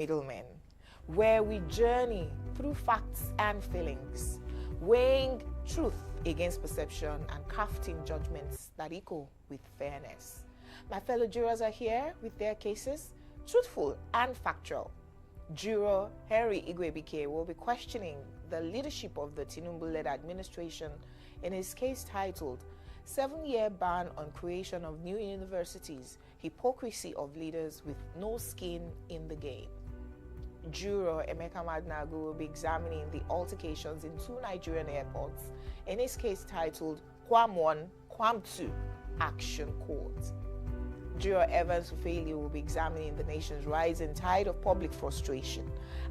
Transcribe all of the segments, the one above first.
Middlemen, where we journey through facts and feelings, weighing truth against perception and crafting judgments that echo with fairness. My fellow jurors are here with their cases, truthful and factual. Juror Henry Igwebike will be questioning the leadership of the Tinubu-led administration in his case titled 7-Year Ban on Creation of New Universities, Hypocrisy of Leaders with No Skin in the Game. Juror Emeka Madnagu will be examining the altercations in 2 Nigerian airports in his case titled KWAM 1, KWAM 2, Action Court. Juror Evans Ufeli will be examining the nation's rising tide of public frustration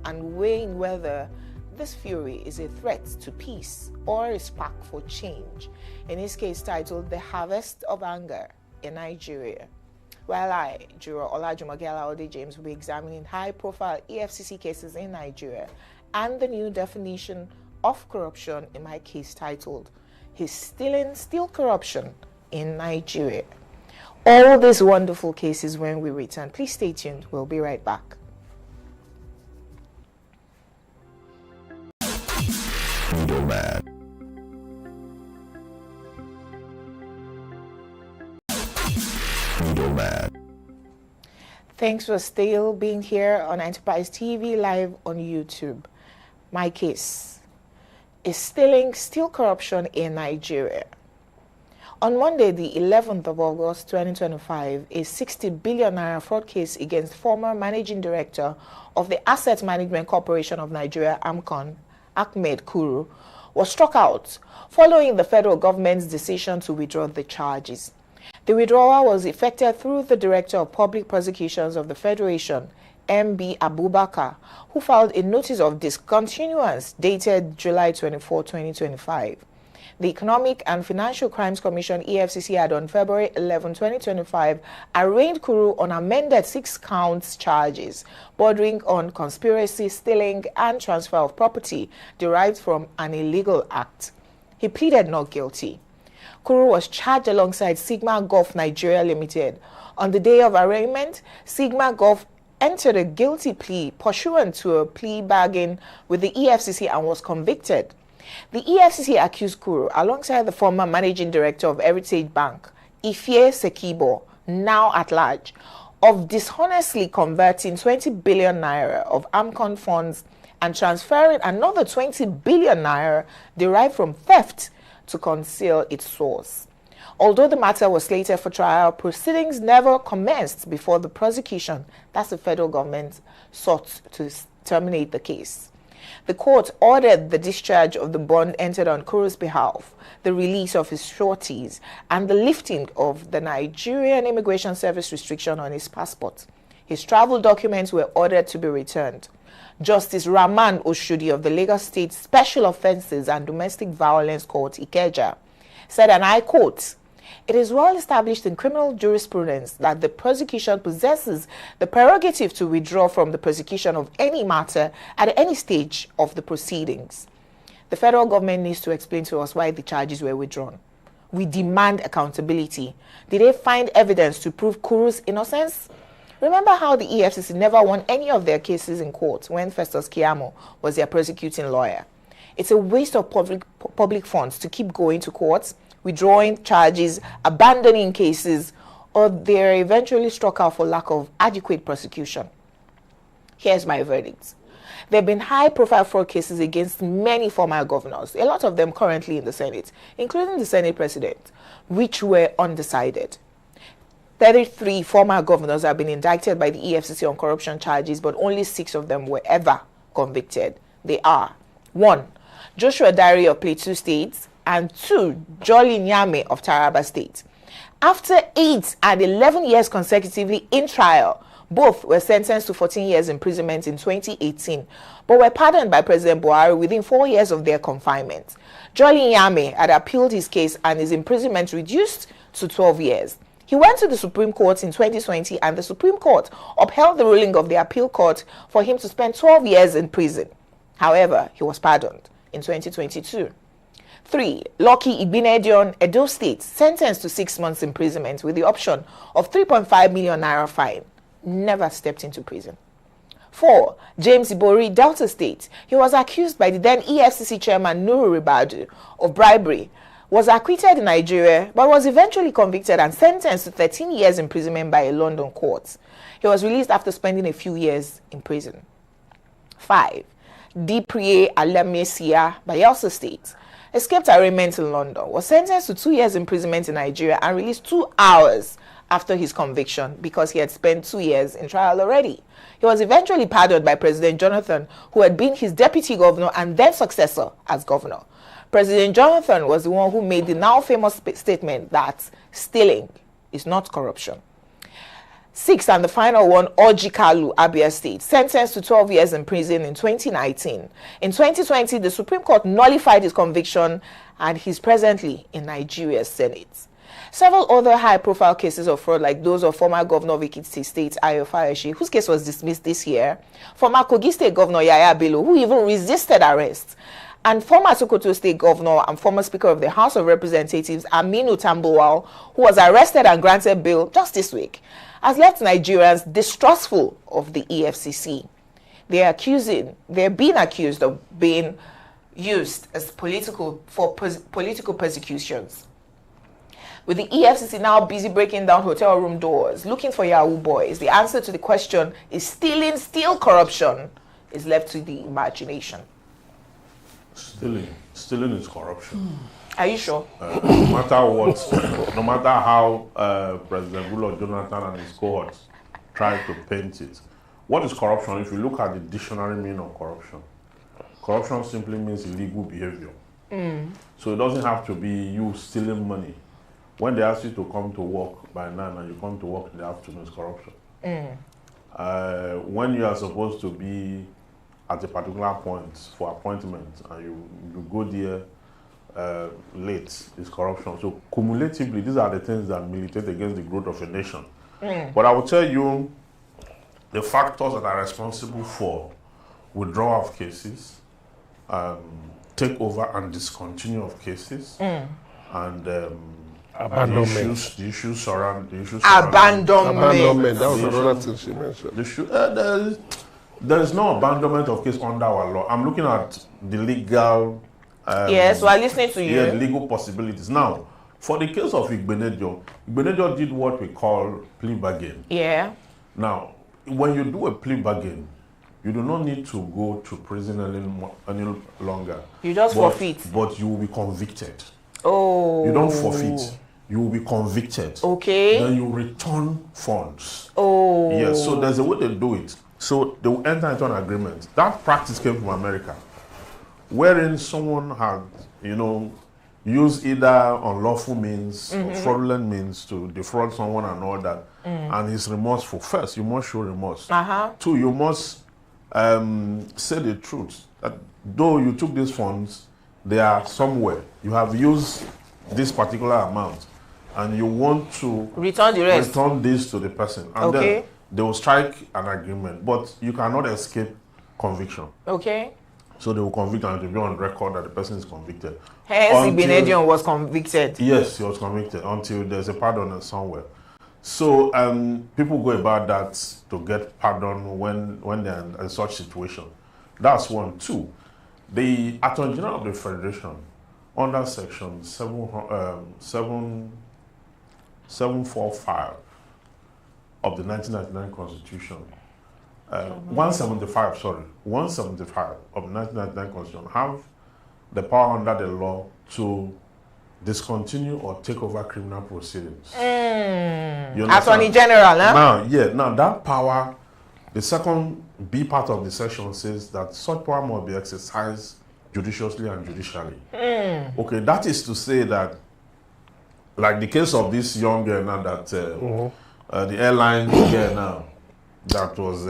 and weighing whether this fury is a threat to peace or a spark for change in his case titled The Harvest of Anger in Nigeria. While I, Juror Olajumoke Alaode James, will be examining high-profile EFCC cases in Nigeria and the new definition of corruption in my case titled He's Stealing Still Corruption in Nigeria. All these wonderful cases when we return. Please stay tuned. We'll be right back. Middleman. Thanks for still being here on Enterprise TV Live on YouTube. My case is still corruption in Nigeria. On Monday, the 11th of August 2025, a 60 billion naira fraud case against former managing director of the Asset Management Corporation of Nigeria, AMCON, Ahmed Kuru, was struck out following the federal government's decision to withdraw the charges. The withdrawal was effected through the Director of Public Prosecutions of the Federation, M.B. Abubakar, who filed a notice of discontinuance dated July 24, 2025. The Economic and Financial Crimes Commission, EFCC, had on February 11, 2025, arraigned Kuru on amended 6 counts charges bordering on conspiracy, stealing, and transfer of property derived from an illegal act. He pleaded not guilty. Kuru was charged alongside Sigma Gulf Nigeria Limited. On the day of arraignment, Sigma Gulf entered a guilty plea pursuant to a plea bargain with the EFCC and was convicted. The EFCC accused Kuru, alongside the former managing director of Heritage Bank, Ife Sekibo, now at large, of dishonestly converting 20 billion naira of AMCON funds and transferring another 20 billion naira derived from theft to conceal its source. Although the matter was slated for trial, proceedings never commenced before the prosecution, that's the federal government, sought to terminate the case. The court ordered the discharge of the bond entered on Kuru's behalf, the release of his sureties, and the lifting of the Nigerian Immigration Service restriction on his passport. His travel documents were ordered to be returned. Justice Rahman Oshudi of the Lagos State Special Offences and Domestic Violence Court, Ikeja, said, and I quote, "It is well established in criminal jurisprudence that the prosecution possesses the prerogative to withdraw from the prosecution of any matter at any stage of the proceedings. The federal government needs to explain to us why the charges were withdrawn. We demand accountability. Did they find evidence to prove Kuru's innocence? Remember how the EFCC never won any of their cases in court when Festus Keyamo was their prosecuting lawyer. It's a waste of public funds to keep going to courts, withdrawing charges, abandoning cases, or they're eventually struck out for lack of adequate prosecution. Here's my verdict. There have been high-profile fraud cases against many former governors, a lot of them currently in the Senate, including the Senate President, which were undecided. 33 former governors have been indicted by the EFCC on corruption charges, but only 6 of them were ever convicted. They are 1. Joshua Dare of Plateau State, and 2. Jolly Nyame of Taraba State. After 8 and 11 years consecutively in trial, both were sentenced to 14 years imprisonment in 2018, but were pardoned by President Buhari within 4 years of their confinement. Jolly Nyame had appealed his case and his imprisonment reduced to 12 years. He went to the Supreme Court in 2020 and the Supreme Court upheld the ruling of the appeal court for him to spend 12 years in prison. However, he was pardoned in 2022. 3. Lucky Igbinedion, Edo State, sentenced to 6 months imprisonment with the option of 3.5 million naira fine. Never stepped into prison. 4. James Ibori, Delta State. He was accused by the then EFCC chairman Nuru Ribadu of bribery, was acquitted in Nigeria, but was eventually convicted and sentenced to 13 years imprisonment by a London court. He was released after spending a few years in prison. 5. Diprie Alamesia, Bayelsa State. Escaped arraignment in London, was sentenced to 2 years imprisonment in Nigeria and released 2 hours after his conviction because he had spent 2 years in trial already. He was eventually pardoned by President Jonathan, who had been his deputy governor and then successor as governor. President Jonathan was the one who made the now famous statement that stealing is not corruption. 6, and the final one, Orji Kalu, Abia State, sentenced to 12 years in prison in 2019. In 2020, the Supreme Court nullified his conviction and he's presently in Nigeria's Senate. Several other high-profile cases of fraud, like those of former Governor of Ekiti State, Ayo Fayoshi, whose case was dismissed this year, former Kogi State Governor Yaya Bello, who even resisted arrest, and former Sokoto State Governor and former Speaker of the House of Representatives, Aminu Tambuwal, who was arrested and granted bail just this week, has left Nigerians distrustful of the EFCC. They're being accused of being used as political persecutions. With the EFCC now busy breaking down hotel room doors, looking for Yahoo boys, the answer to the question, is stealing still corruption, is left to the imagination. Stealing is corruption. Are you sure? No matter what, no matter how President Goodluck Jonathan and his cohorts try to paint it. What is corruption? If you look at the dictionary meaning of corruption, corruption simply means illegal behavior. So it doesn't have to be you stealing money. When they ask you to come to work by 9 and you come to work in the afternoon, it's corruption. When you are supposed to be at a particular point for appointment and you go there late, is corruption. So cumulatively, these are the things that militate against the growth of a nation. But I will tell you the factors that are responsible for withdrawal of cases, takeover and discontinue of cases, and abandonment. The issues surrounding abandonment. That was another thing she mentioned. There is no abandonment of case under our law. I'm looking at the legal. Yes, we're listening to you. Yeah, the legal possibilities. Now, for the case of Igbenedion did what we call plea bargain. Yeah. Now, when you do a plea bargain, you do not need to go to prison any longer. You just forfeit. But you will be convicted. Oh. You don't forfeit. You will be convicted. Okay. Then you return funds. Oh. Yes, so there's a way they do it. So they will enter into an agreement. That practice came from America, wherein someone had, used either unlawful means or fraudulent means to defraud someone and all that, and he's remorseful. First, you must show remorse. 2, you must say the truth. That though you took these funds, they are somewhere. You have used this particular amount, and you want to return the rest. Return this to the person, and then they will strike an agreement. But you cannot escape conviction. Okay. So they will convict, and it will be on record that the person is convicted. Hence, Igbenedion was convicted. Yes, he was convicted until there's a pardon somewhere. So people go about that to get pardon when they're in such situation. That's 1. 2. The Attorney General of the Federation, under Section 745 of the 1999 Constitution, 175 of the 1999 Constitution, have the power under the law to discontinue or take over criminal proceedings. Attorney General, huh? Now that power, the second B part of the section says that such power must be exercised judiciously and judicially. Okay, that is to say that, like the case of this young girl now that the airline girl now that was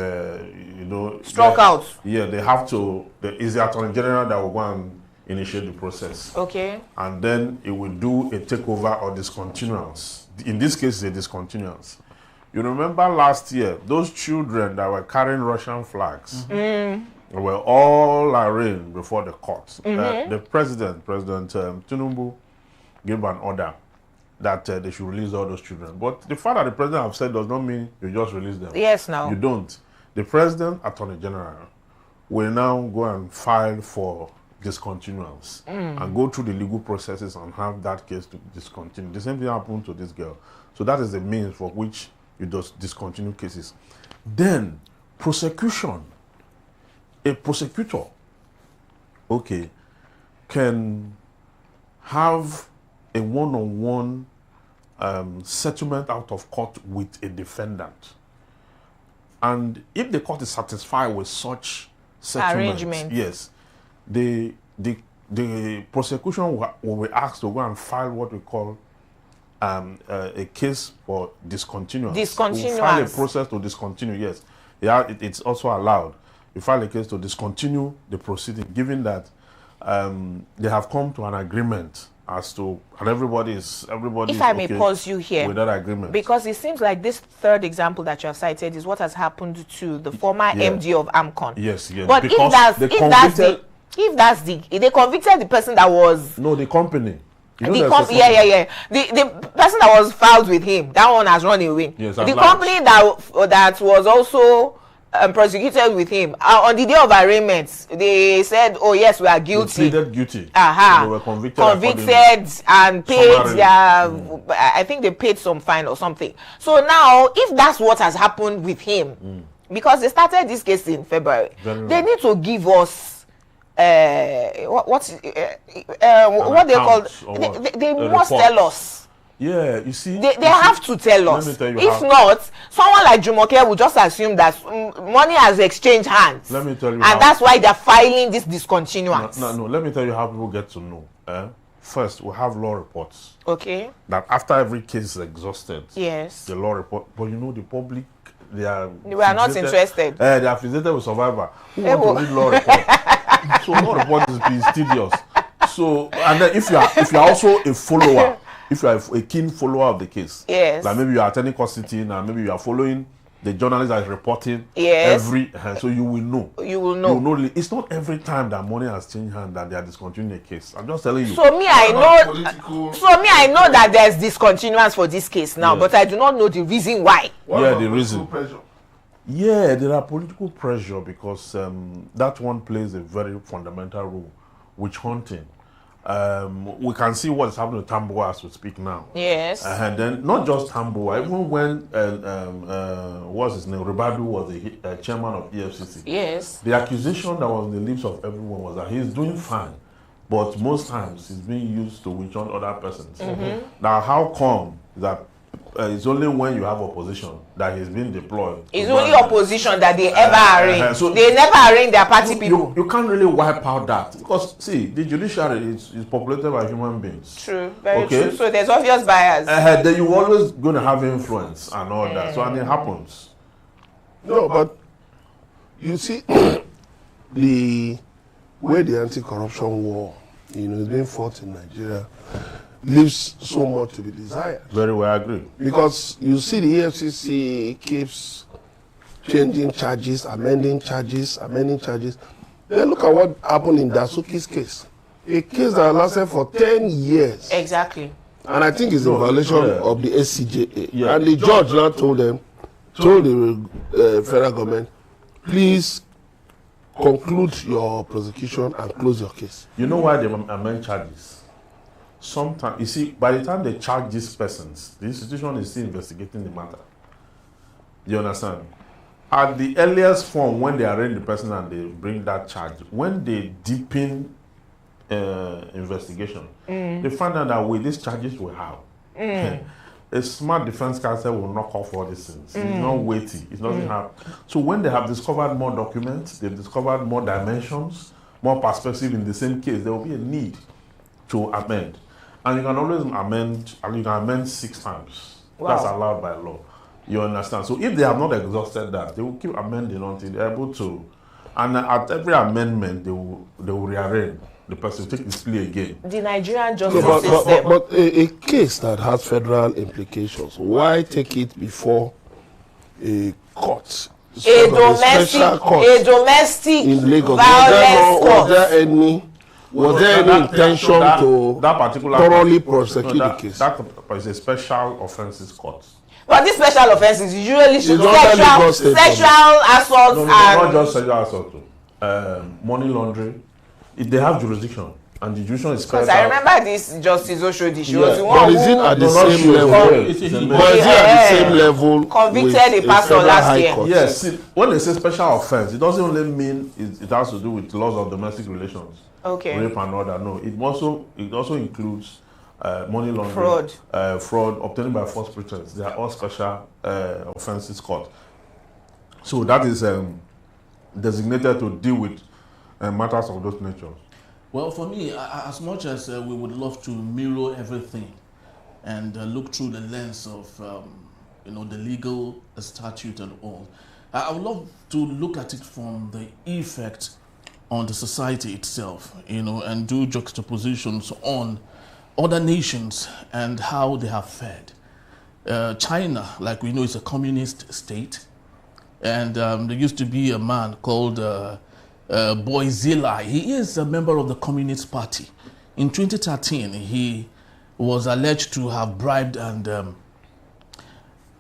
struck out. Yeah, they have to. Is the Attorney General that will go and initiate the process. Okay. And then it will do a takeover or discontinuance. In this case, it's a discontinuance. You remember last year, those children that were carrying Russian flags were all arraigned before the court. The President Tinubu, gave an order that they should release all those children. But the fact that the President have said does not mean you just release them. Yes, no. You don't. the President, Attorney General, will now go and file for discontinuance and go through the legal processes and have that case to discontinue. The same thing happened to this girl. So that is the means for which you just discontinue cases. Then, prosecution. A prosecutor, okay, can have a one-on-one settlement out of court with a defendant. And if the court is satisfied with such settlement, yes, the prosecution will be asked to go and file what we call a case for discontinuance. Discontinuance. We'll file a process to discontinue, yes. Yeah, it's also allowed. You file a case to discontinue the proceeding, given that they have come to an agreement as to, and everybody is if I may okay pause you here, with that agreement. Because it seems like this third example that you have cited is what has happened to the former MD of AMCON. Yes, yes. But because if they convicted the person that was the company. The person that was filed with him, that one has run away. Yes, the company that was also prosecuted with him on the day of arraignment, they said, "Oh yes, we are guilty." They pleaded guilty. They were convicted and paid their. I think they paid some fine or something. So now, if that's what has happened with him, because they started this case in February, they need to give us. What they call? They must tell us. Yeah, you see, they have to tell us. If not, someone like Jumoke will just assume that money has exchanged hands. Let me tell you, and that's why they're filing this discontinuance. No. Let me tell you how people get to know. First, we have law reports. Okay. That after every case is exhausted, yes, the law report. But you know, the public, we are not interested. They are fixated with survivor. Who want to read law report? So law report is tedious. So, and then if you are also a follower. If you are a keen follower of the case, yes, like maybe you are attending court sitting and maybe you are following the journalist that is reporting, yes, so you will know. You will know. It's not every time that money has changed hands that they are discontinuing a case. I'm just telling you. So I know that there's discontinuance for this case now, yes, but I do not know the reason why. The reason. Pressure? Yeah, there are political pressure because that one plays a very fundamental role, witch hunting. We can see what is happening to Tamboa as we speak now. Yes. And then not just Tamboa, even when what's his name, Ribadu was the chairman of EFCC. Yes. The accusation that was on the lips of everyone was that he's doing fine, but most times he's being used to witch hunt other persons. Now, how come that it's only when you have opposition that he's being deployed? It's only opposition that they ever arrange. So they never arrange their party people. You can't really wipe out that because see, the judiciary is populated by human beings. True, very true. So there's obvious bias. Then you're always going to have influence and all that. So and it happens. No, but you see, the way the anti-corruption war, is being fought in Nigeria, leaves so much to be desired. Very well, I agree. Because you see the EFCC keeps changing charges, amending charges. Then look at what happened in Dasuki's case. A case that lasted for 10 years. Exactly. And I think it's a violation of the SCJA. Yeah. And the judge now told the federal government, please conclude your prosecution and close your case. You know why they amend charges? Sometimes, you see, by the time they charge these persons, the institution is still investigating the matter. You understand? At the earliest form, when they arraign the person and they bring that charge, when they deepen investigation, they find out that with these charges we have, a smart defense counsel will knock off all these things. It's not weighty. It doesn't have. So when they have discovered more documents, they've discovered more dimensions, more perspective in the same case, there will be a need to amend. And you can always amend, and you can amend 6 times. Wow. That's allowed by law. You understand? So if they have not exhausted that, they will keep amending until they're able to. And at every amendment, they will rearrange the person, take his plea again. The Nigerian justice system. But a case that has federal implications, why take it before a court? A domestic in Lagos. violence court. Was there any intention to that particular thoroughly prosecute the case? That is a special offences court. But these special offences usually should Sexual assault No, and not just sexual assault. Money laundering. They have jurisdiction, and the jurisdiction is spread because I out. remember this Justice Oshodi. She Yeah. was the one But is it at the No, not same sure. level? Yeah. But is it at the same level? Convicted with a pastor federal last high year. court? Yes, see, when they say special offense, it doesn't only mean it has to do with laws of domestic relations, Okay. rape and all that. No, it also includes money laundering, fraud, obtained by false pretense. They are all special offenses court. So that is designated to deal with matters of those natures. Well, for me, as much as we would love to mirror everything and look through the lens of, the legal statute and all, I would love to look at it from the effect on the society itself, and do juxtapositions on other nations and how they have fared. China, like we know, is a communist state, and there used to be a man called Boyzilla. He is a member of the Communist Party. In 2013, he was alleged to have bribed, and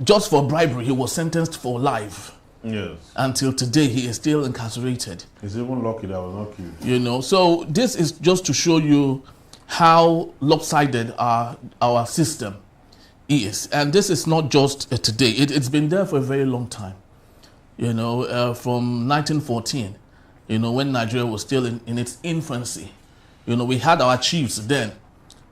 just for bribery, he was sentenced for life. Yes. Until today, he is still incarcerated. He's even lucky that I was not killed. So this is just to show you how lopsided our system is. And this is not just today. It's been there for a very long time. From 1914, when Nigeria was still in its infancy. We had our chiefs then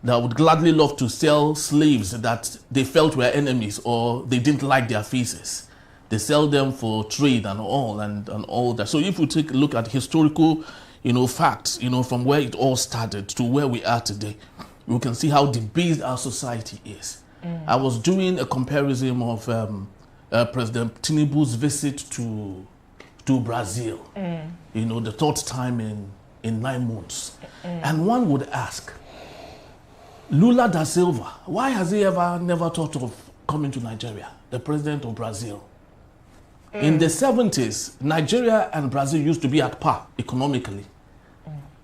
that would gladly love to sell slaves that they felt were enemies or they didn't like their faces. They sell them for trade and all that. So if we take a look at historical, facts, from where it all started to where we are today, we can see how debased our society is. I was doing a comparison of President Tinubu's visit to Brazil, the third time in 9 months. And one would ask, Lula da Silva, why has he never thought of coming to Nigeria, the president of Brazil? In the 70s, Nigeria and Brazil used to be at par economically.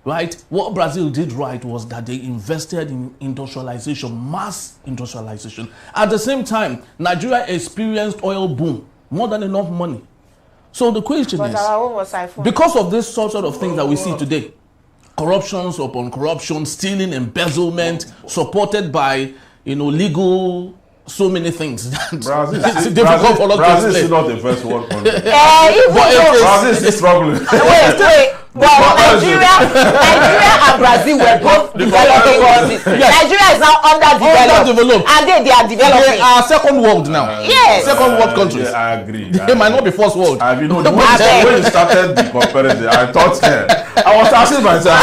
Right? What Brazil did right was that they invested in industrialization, mass industrialization. At the same time, Nigeria experienced oil boom, more than enough money. So the question is, because of this sort of things that we see today, corruptions upon corruption, stealing, embezzlement, supported by, legal, so many things. Brazil, it's difficult for us to Brazil explain. is not the first world country. Brazil is struggling. Wait. But Nigeria and Brazil were both developing countries. Yes. Nigeria is now underdeveloped. And they are developing. They are second world now. Yes. Second world countries. Yeah, I agree. They might not be first world. When you started the comparison, I thought I was asking myself,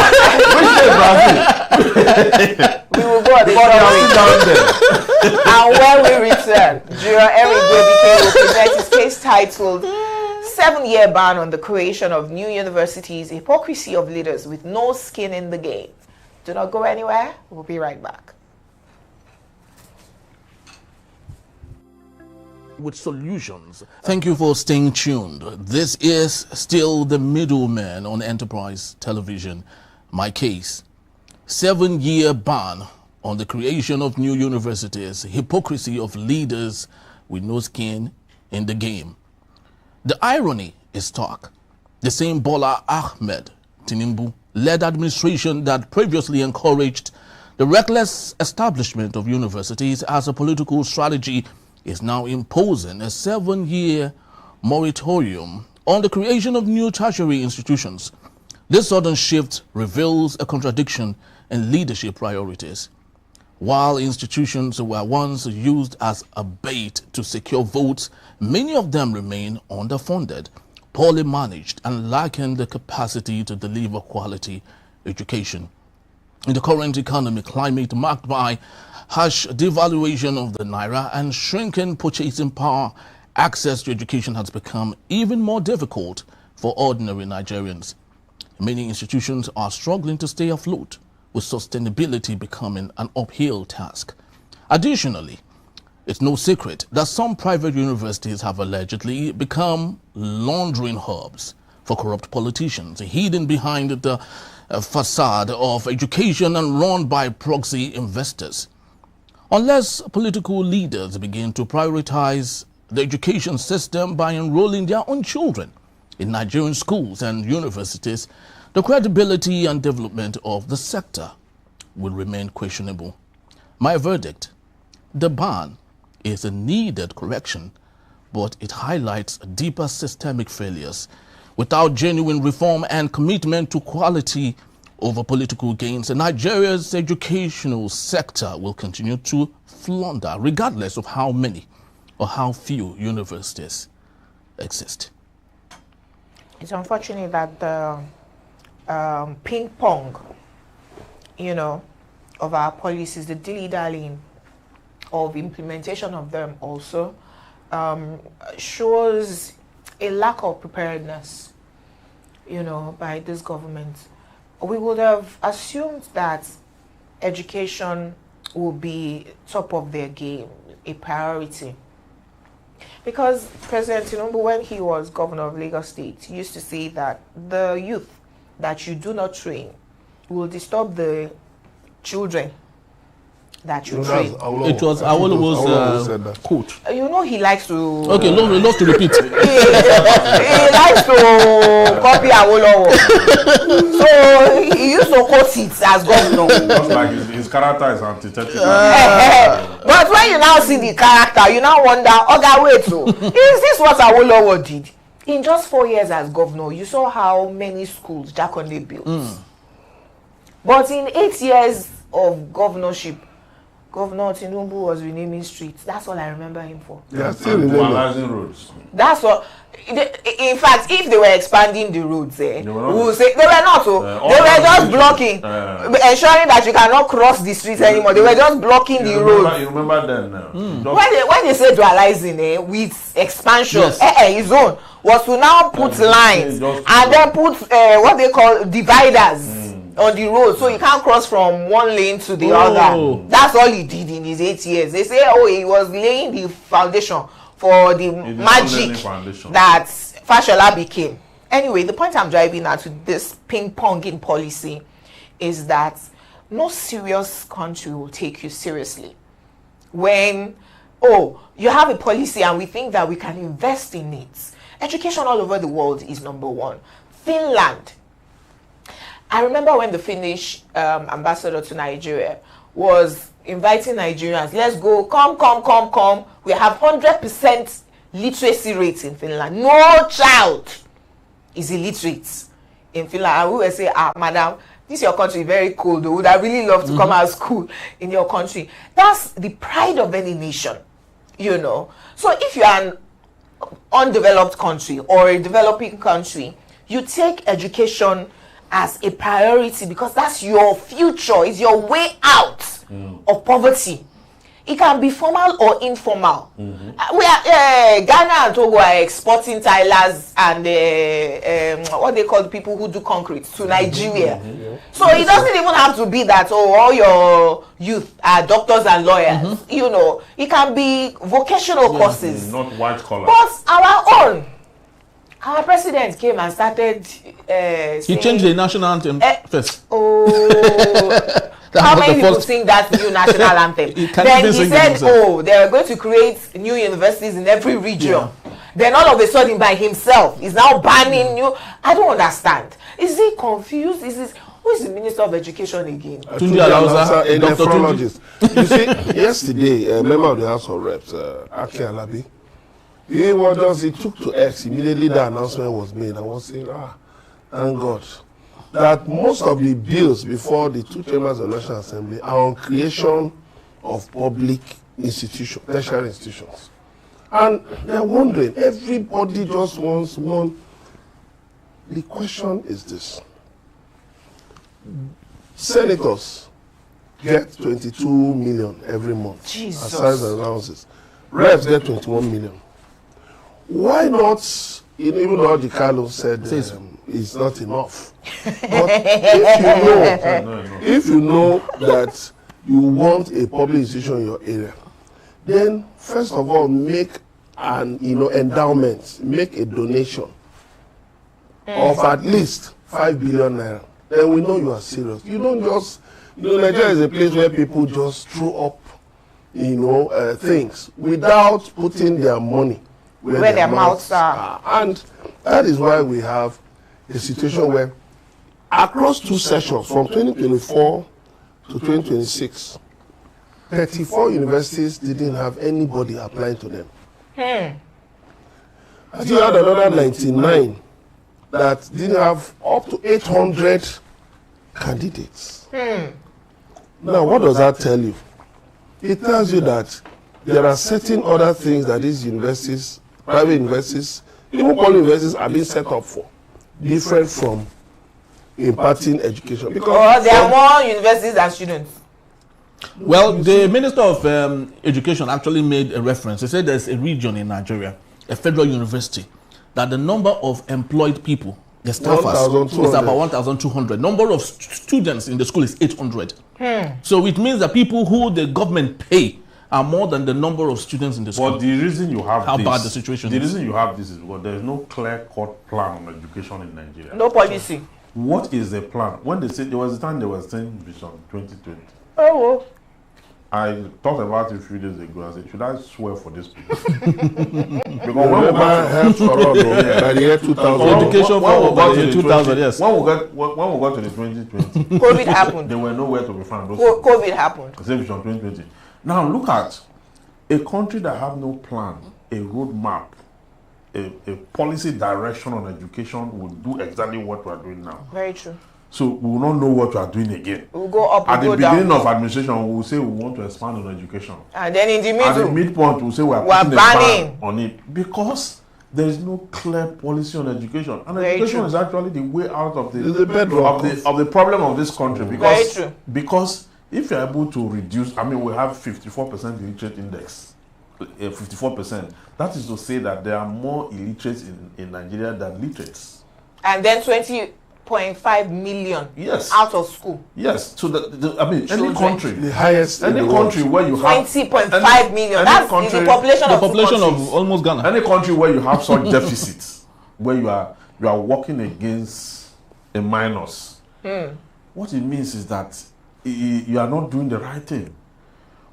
which is Brazil? We will go on the story. And when we return, Juror Eric Gwebike will present his case titled 7-Year Ban on the Creation of New Universities, Hypocrisy of Leaders with No Skin in the Game. Do not go anywhere. We'll be right back. With solutions. Thank you for staying tuned. This is still the Middlemen on Enterprise Television. My case, 7-year ban on the creation of new universities, hypocrisy of leaders with no skin in the game. The irony is stark. The same Bola Ahmed Tinubu led administration that previously encouraged the reckless establishment of universities as a political strategy is now imposing a 7-year moratorium on the creation of new tertiary institutions. This sudden shift reveals a contradiction in leadership priorities. While institutions were once used as a bait to secure votes, many of them remain underfunded, poorly managed, and lacking the capacity to deliver quality education. In the current economic climate marked by harsh devaluation of the naira and shrinking purchasing power, access to education has become even more difficult for ordinary Nigerians. Many institutions are struggling to stay afloat, with sustainability becoming an uphill task. Additionally, it's no secret that some private universities have allegedly become laundering hubs for corrupt politicians, hidden behind the facade of education and run by proxy investors. Unless political leaders begin to prioritize the education system by enrolling their own children in Nigerian schools and universities, the credibility and development of the sector will remain questionable. My verdict: the ban is a needed correction, but it highlights deeper systemic failures. Without genuine reform and commitment to quality over political gains, Nigeria's educational sector will continue to flounder, regardless of how many or how few universities exist. It's unfortunate that the ping pong, of our policies, the dilly-dallying of implementation of them also shows a lack of preparedness, by this government. We would have assumed that education will be top of their game, a priority. Because President Tinubu, when he was governor of Lagos State, he used to say that the youth that you do not train will disturb the children that you train. It was Awolowo's quote. He likes to... Okay, love to repeat. he likes to copy Awolowo. So he used to quote it as governor. Just like his character is antithetical. But when you now see the character, you now wonder, wait, is this what Awolowo did? In just 4 years as governor, you saw how many schools Jakande built. But in 8 years of governorship, Governor Tinubu was renaming streets. That's all I remember him for. Yeah, still renaming roads. That's what. In fact, if they were expanding the roads, we will say they were not. They were just blocking, ensuring that you cannot cross the streets anymore. They were just blocking the roads. You remember then? When they say dualizing with expansion, his own was to now put lines and then put what they call dividers on the road, so you can't cross from one lane to the other. That's all he did in his 8 years. They say, he was laying the foundation for the magic that Fashola became. Anyway, the point I'm driving at with this ping-ponging policy is that no serious country will take you seriously when, you have a policy and we think that we can invest in it. Education all over the world is number one. Finland. I remember when the Finnish ambassador to Nigeria was inviting Nigerians, let's go, come. We have 100% literacy rate in Finland. No child is illiterate in Finland. And we will say, madam, this is your country, very cold. Would I really love to come out of school in your country? That's the pride of any nation, So if you are an undeveloped country or a developing country, you take education as a priority because that's your future, it's your way out of poverty. It can be formal or informal. We are Ghana and Togo are exporting tilers and what they call the people who do concrete to Nigeria. So it doesn't even have to be that all your youth are doctors and lawyers. It can be vocational courses, not white collar. But our president came and started he changed the national anthem first. How many people sing that new national anthem? Then he said, they are going to create new universities in every region. Then all of a sudden by himself, he's now banning new. I don't understand. Is he confused? Who is the Minister of Education again? Tunji Alausa, a nephrologist. You see, yesterday, a member of the House of Reps, Aki Alabi, he took to X immediately the announcement was made. I was saying, thank God, that most of the bills before the two chambers of the National Assembly are on creation of public institutions, tertiary institutions. And they're wondering, everybody just wants one. The question is this. Senators get 22 million every month as size allowances. Reps get 21 million. Why not, even though the Carlos said it's not enough. But if you know that you want a public institution in your area, then first of all make an endowment, make a donation of at least 5 billion naira. Then we know you are serious. You don't just, Nigeria is a place where people just throw up things without putting their money where their mouths are. And that is why we have a situation where across 2 sessions from 2024 to 2026, 34 universities didn't have anybody applying to them. I still had another 99 that didn't have up to 800 candidates. Now, what does that tell you? It tells you that there are certain other things that these universities, private universities, even public universities are being set up for, different from imparting education. Because there are more universities than students. Well, the Minister of Education actually made a reference. He said there's a region in Nigeria, a federal university, that the number of employed people, the staffers, is about 1,200. Number of students in the school is 800. So it means that people who the government pay are more than the number of students in the school. But the reason you have how bad the situation is. The reason you have this is because there is no clear-cut plan on education in Nigeria. No policy. What is the plan? When they said there was a time they were saying Vision 2020. Oh. I talked about it a few days ago. I said, should I swear for this people? Because remember help for all by the year 2000. Education for by the year 2000, yes. When we got to the 2020, COVID happened. They were nowhere to be found. COVID happened. Same Vision 2020. Now look at a country that have no plan, a roadmap, a policy direction on education will do exactly what we are doing now. Very true. So we will not know what we are doing again. We'll go up at we'll the go beginning down. of administration, we will say we want to expand on education. And then in the middle, at the midpoint, we'll say we are putting a ban on it because there is no clear policy on education. And Very education true. is actually the way out of the problem of this country. Very true. Because if you're able to reduce, I mean, we have 54% illiterate index. 54%. That is to say that there are more illiterates in Nigeria than literates. And then 20.5 million out of school. Yes. So any country, the highest, any country where you have 20.5 million. That's the population of almost Ghana. Any country where you have such deficits, where you are working against a minus. What it means is that you are not doing the right thing.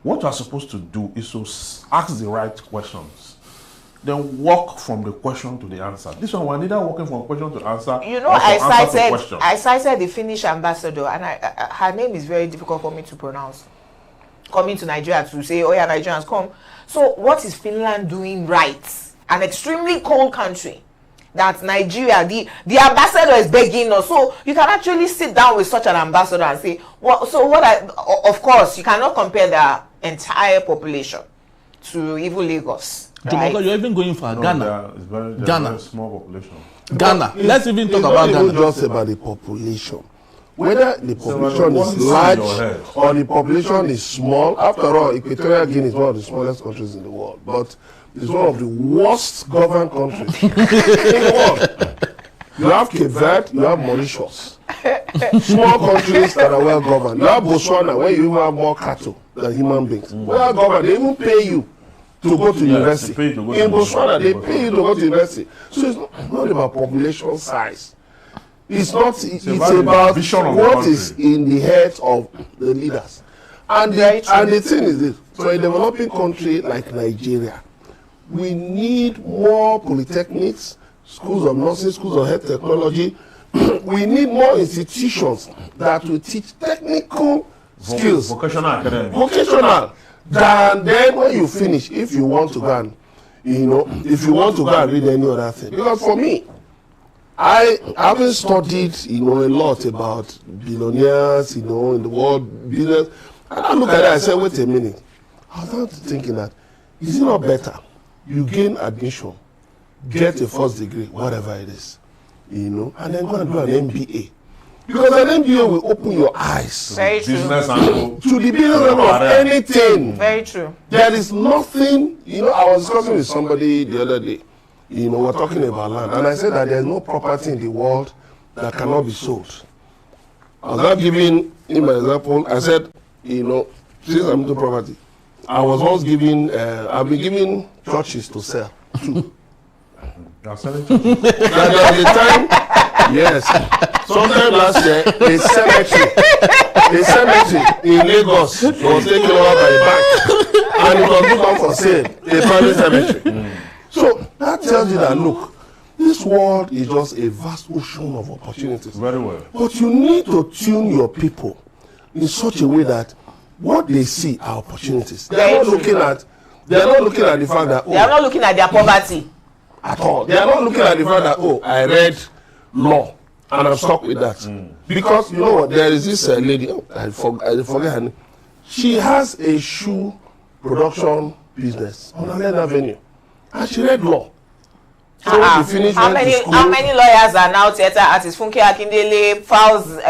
What you are supposed to do is to ask the right questions, then walk from the question to the answer. This one, we're neither walking from question to answer. You know, I cited the Finnish ambassador, and her name is very difficult for me to pronounce. Coming to Nigeria to say, oh yeah, Nigerians come. So what is Finland doing right? An extremely cold country. That Nigeria, the ambassador is begging us. So you can actually sit down with such an ambassador and say, of course, you cannot compare the entire population to even Lagos. Right? You're even going for Ghana. It's very Ghana. Small population. Ghana. Let's even talk about Ghana. It's not just about the population. Whether the population is large or the population is small, after all, Equatorial Guinea is one of the smallest countries in the world. But it's one of the worst governed countries in the world. You have Cape Verde, you have Mauritius. Small countries that are well governed. You have Botswana, where you even have more cattle than human beings. Well governed, they even pay you to go to university. In Botswana, they pay you to go to university. So it's not about population size. It's not. It's about what is in the heads of the leaders. And the thing is this: for a developing country like Nigeria, we need more polytechnics, schools of nursing, schools of health technology. We need more institutions that will teach technical skills, vocational academy, than then when you finish, if you want to go and, if you want to go and read any other thing. Because for me, I haven't studied, a lot about billionaires, in the world business. And I look at it, I say, wait a minute. I was not thinking that, is it not better? You gain admission, get a first degree, whatever it is, and then go and do an MBA. Because an MBA will open your eyes Very true. to the business of anything. Very true. There is nothing, I was discussing with somebody the other day, we're talking about land, and I said that there's no property in the world that cannot be sold. I was not giving him an example. I said, since I'm into property, I was once giving, I've been giving churches to sell too. You are selling churches? At the time, yes. Sometime last year, a cemetery in Lagos was taken over by a bank. and it was put on for sale, a private cemetery. So that tells you that, look, this world is just a vast ocean of opportunities. Very well. But you need to tune your people in such a way that what they see are opportunities. They are not looking at the fact that, they are not looking at their poverty at all. They are not looking at the fact that, I read law and I'm stuck with that. Because you know what, there is this lady, I forget her name. She has a shoe production business on Allen Avenue, and she read law. So how many lawyers are now theatre artists? Funke Akindele, Falana,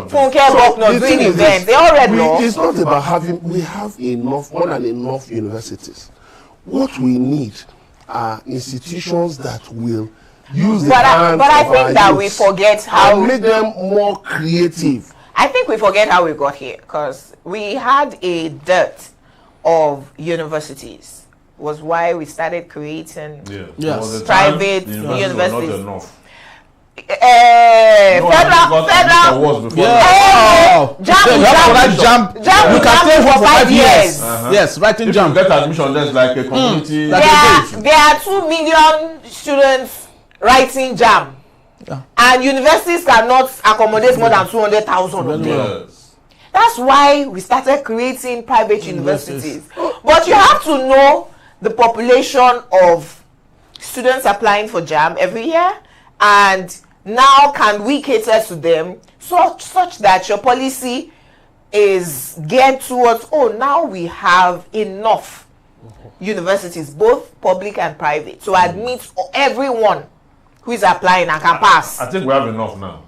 Funke Bokno doing events. They all read law. It's not about having. We have more than enough universities. What we need are institutions that will use the hands but I of think that youths we forget how and make them more creative. I think we forget how we got here, because we had a dearth of universities. Was why we started creating private universities. Federal. Jump. You can stay for 5 years. Yes, writing jump. Get admission. There's like a community. There are 2 million students writing jam, and universities cannot accommodate more than 200,000 of them. Yes. That's why we started creating private universities. But you have to know the population of students applying for JAM every year, and now can we cater to them such that your policy is geared towards, now we have enough universities, both public and private, to admit everyone who is applying and can pass. I think we have enough now.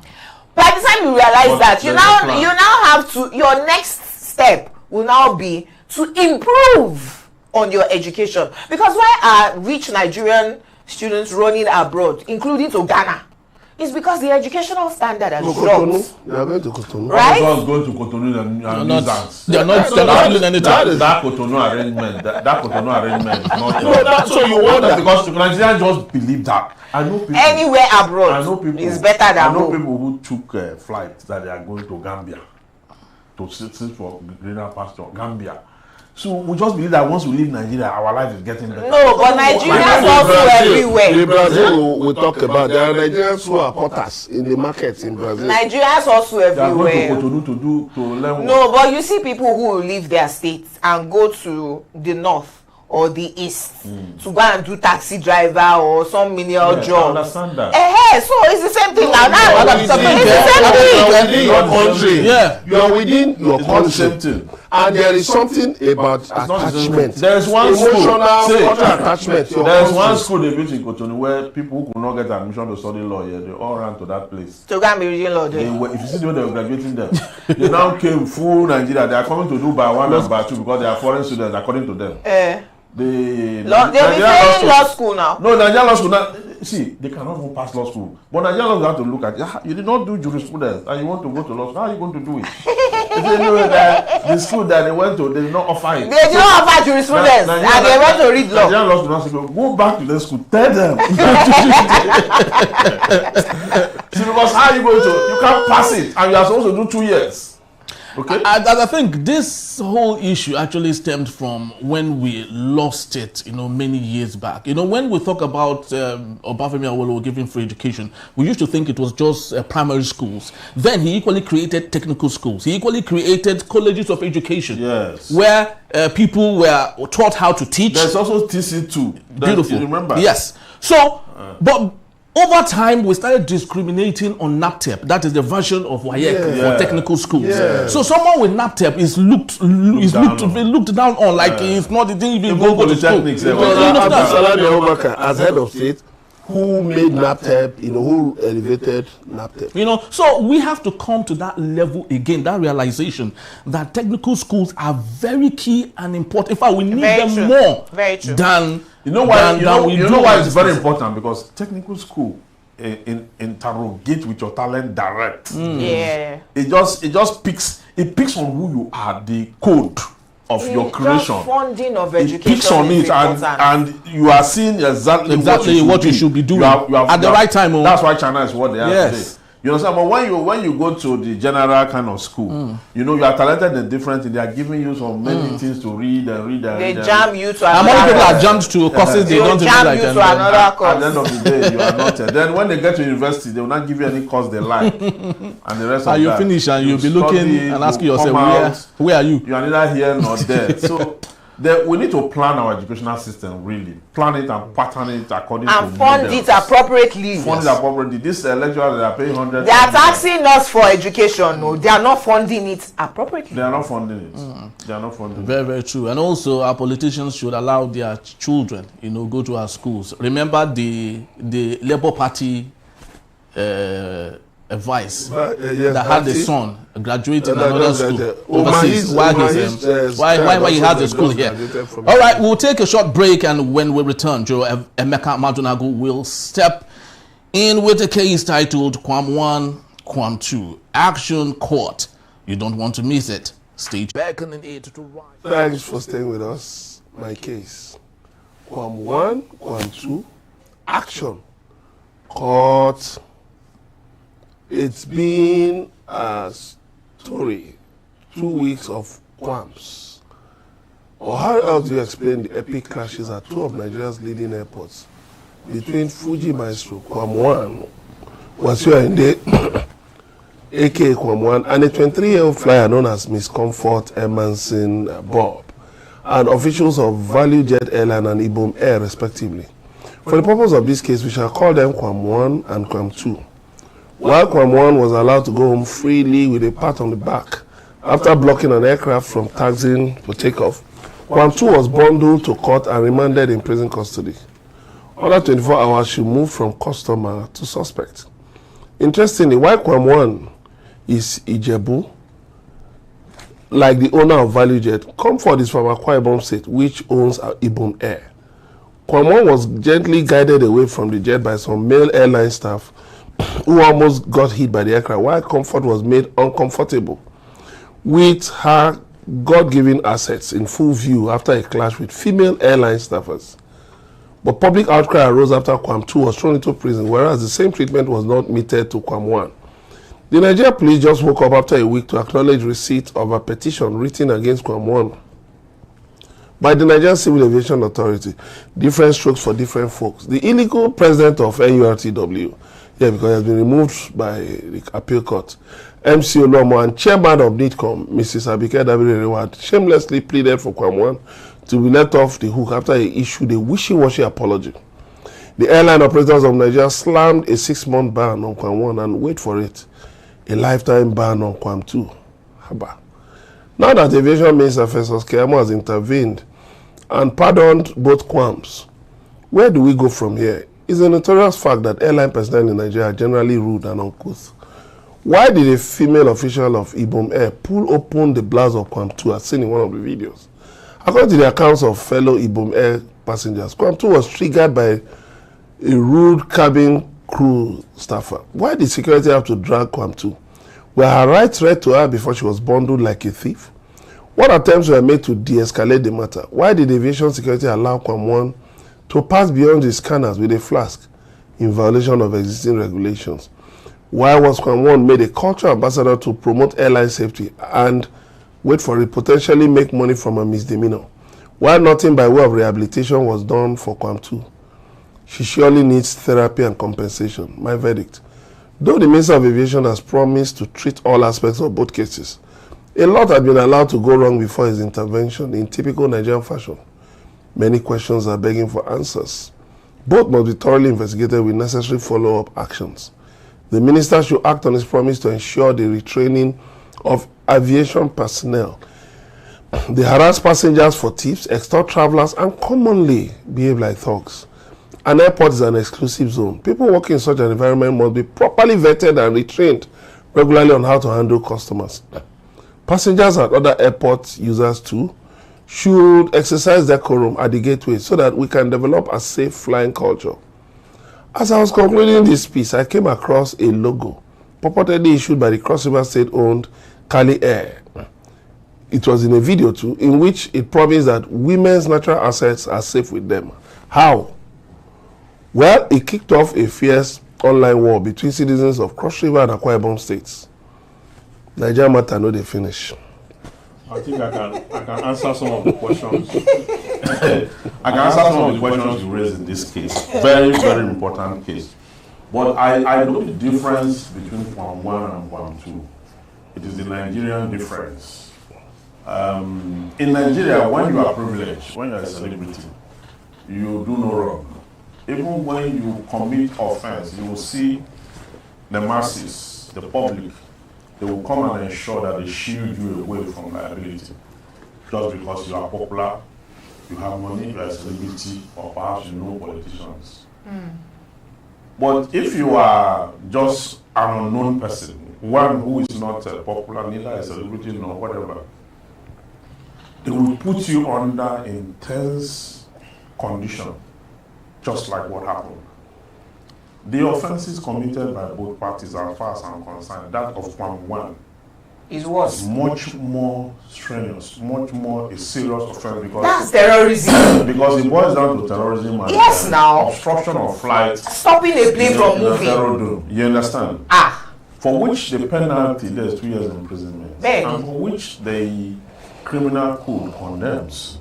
By the time you realize that, you now have to, your next step will now be to improve on your education. Because why are rich Nigerian students running abroad, including to Ghana? It's because the educational standard has dropped. They are going to Cotonou. Right? Going to Cotonou and they're not doing anything. That Cotonou arrangement is not. No, that's so you wonder. Because Nigerians just believe that. I know people. Anywhere abroad is better than home. I know people who took flights that they are going to Gambia to sit for greener pasture. Gambia. So we just believe that once we leave Nigeria, our life is getting better. No, but Nigerians also everywhere. In Brazil, we talk about there are Nigerians who are potters in the markets in Brazil. Nigerians also everywhere. They are going to Cotonou to learn. No, but you see people who will leave their states and go to the north or the east to go and do taxi driver or some menial job. I understand that. So it's the same thing now. It's the same thing. Yeah, you are within your country. And there is something about attachment. There is one attachment. There is one school they built in Cotonou where people who could not get admission to study law here, they all ran to that place. To go and be reading law there. If you see the way they were graduating them, they now came full Nigeria. They are coming to do by one and by two because they are foreign students according to them. They'll be saying law school now. No, Nigerian law school now. See, they cannot even pass law school. But Nigerian law school have to look at you did not do jurisprudence and you want to go to law school. How are you going to do it? If they know that the school that they went to, they did not offer it. They did not offer jurisprudence and they went to read law. Nigerian law school go back to the school, tell them. See, because how are you going to? You can't pass it and you are supposed to do 2 years. Okay. I think this whole issue actually stemmed from when we lost it, many years back. When we talk about Obafemi Awolowo giving free education, we used to think it was just primary schools. Then he equally created technical schools. He equally created colleges of education. Yes. Where people were taught how to teach. There's also TC2. Beautiful. You remember? Yes. So, but over time, we started discriminating on NAPTEP. That is the version of WAEC for technical schools. Yeah. So someone with NAPTEP is looked down on, like it's not the thing you go to school. Abdulsalam as head of state, who made NAPTEP, who elevated NAPTEP. So we have to come to that level again, that realization that technical schools are very key and important. In fact, we need them more than why it's very important, because technical school interrogate with your talent direct. Yeah. It just picks on who you are, the code of your creation. Just funding of education. It picks on it and you are seeing exactly what you should be doing at the right time. That's why China is what they are today. You understand? But when you go to the general kind of school, you know, you are talented and different. They are giving you so many things to read and read and They read. jam you to And another many people course. are jumped to courses they don't even jam like. you And to another At course. the end of the day, you are not. Then when they get to university, they will not give you any course they like, and the rest of and you that. finish and you'll be looking study, and asking you yourself, come out, where are you? You are neither here nor there. So we need to plan our educational system, really. Plan it and pattern it according to And fund models. it appropriately. Fund it appropriately. This lecturers, they are paying 100. They are taxing us for education. No, they are not funding it appropriately. They are not funding it. They are not funding it. Very, very true. And also, our politicians should allow their children, you know, go to our schools. Remember the Labour Party advice Yes, that had the auntie. son graduating That- another that- school that- overseas why he has the school here. All right, we'll take a short break, and when we return, Joe Emeka Madunagu will step in with a case titled KWAM 1, KWAM 2, Action Court. You don't want to miss it. Stay back in 8 to right. Thanks for staying with us. My case. KWAM 1, KWAM 2, action. Court. It's been a story. 2 weeks of KWAMs. Or how else do you explain the epic crashes at two of Nigeria's leading airports? Between Fuji Maestro, KWAM 1, Wasiu aka KWAM 1, and a 23-year-old flyer known as Miss Comfort Emerson Bob, and officials of Value Jet Airline and Ibom Air, respectively. For the purpose of this case, we shall call them KWAM 1 and KWAM 2. While KWAM 1 was allowed to go home freely with a pat on the back after blocking an aircraft from taxiing to take off, KWAM 2 was bundled to court and remanded in prison custody. Under 24 hours, she moved from customer to suspect. Interestingly, while KWAM 1 is Ijebu, like the owner of Value Jet, Comfort is from Akwa Ibom State, which owns Ibom Air. KWAM 1 was gently guided away from the jet by some male airline staff who almost got hit by the aircraft, while Comfort was made uncomfortable with her God-given assets in full view after a clash with female airline staffers. But public outcry arose after KWAM 2 was thrown into prison, whereas the same treatment was not meted to KWAM 1. The Nigeria police just woke up after a week to acknowledge receipt of a petition written against KWAM 1 by the Nigerian Civil Aviation Authority. Different strokes for different folks. The illegal president of NURTW, because he has been removed by the appeal court, MC Olomo, and chairman of NITCOM, Mrs. Abike Dabiri, shamelessly pleaded for KWAM 1 to be let off the hook after he issued a wishy-washy apology. The airline operators of Nigeria slammed a 6-month ban on KWAM 1 and wait for it, a lifetime ban on KWAM 2. Haba. Now that Aviation Minister Festus Keyamo has intervened and pardoned both KWAMs, where do we go from here? It's a notorious fact that airline personnel in Nigeria are generally rude and uncouth. Why did a female official of Ibom Air pull open the blouse of KWAM 2 as seen in one of the videos? According to the accounts of fellow Ibom Air passengers, KWAM 2 was triggered by a rude cabin crew staffer. Why did security have to drag KWAM 2? Were her rights read to her before she was bundled like a thief? What attempts were made to de-escalate the matter? Why did aviation security allow KWAM 1 to pass beyond the scanners with a flask in violation of existing regulations? Why was KWAM 1 made a cultural ambassador to promote airline safety and wait for it, potentially make money from a misdemeanor? Why nothing by way of rehabilitation was done for KWAM 2? She surely needs therapy and compensation. My verdict. Though the Minister of Aviation has promised to treat all aspects of both cases, a lot had been allowed to go wrong before his intervention in typical Nigerian fashion. Many questions are begging for answers. Both must be thoroughly investigated with necessary follow-up actions. The minister should act on his promise to ensure the retraining of aviation personnel. They harass passengers for tips, extort travelers, and commonly behave like thugs. An airport is an exclusive zone. People working in such an environment must be properly vetted and retrained regularly on how to handle customers. Passengers at other airport users too should exercise decorum at the gateway so that we can develop a safe flying culture. As I was concluding this piece, I came across a logo purportedly issued by the Cross River State-owned Cali Air. It was in a video too, in which it promised that women's natural assets are safe with them. How? Well, it kicked off a fierce online war between citizens of Cross River and Akwa Ibom states. Nigeria matter no dey finish. I think I can answer some of the questions. I can answer some of the questions you raised in this case. Very, very important case. But I know the difference between QWAM 1 and QWAM 2. It is the Nigerian difference. In Nigeria, when you are privileged, when you are a celebrity, you do no wrong. Even when you commit offense, you will see the masses, the public, they will come and ensure that they shield you away from liability. Just because you are popular, you have money, you are a celebrity, or perhaps you know politicians. But if you are just an unknown person, one who is not popular, neither a celebrity nor whatever, they will put you under intense condition, just like what happened. The offenses committed by both parties, as far as I'm concerned, that of QWAM 1 is worse. Much more strenuous, much more a serious offense because that's terrorism. Because it boils down to terrorism and yes, now obstruction of flight, stopping a plane from moving. You understand? For which the penalty there is 2 years imprisonment, and for which the criminal code condemns.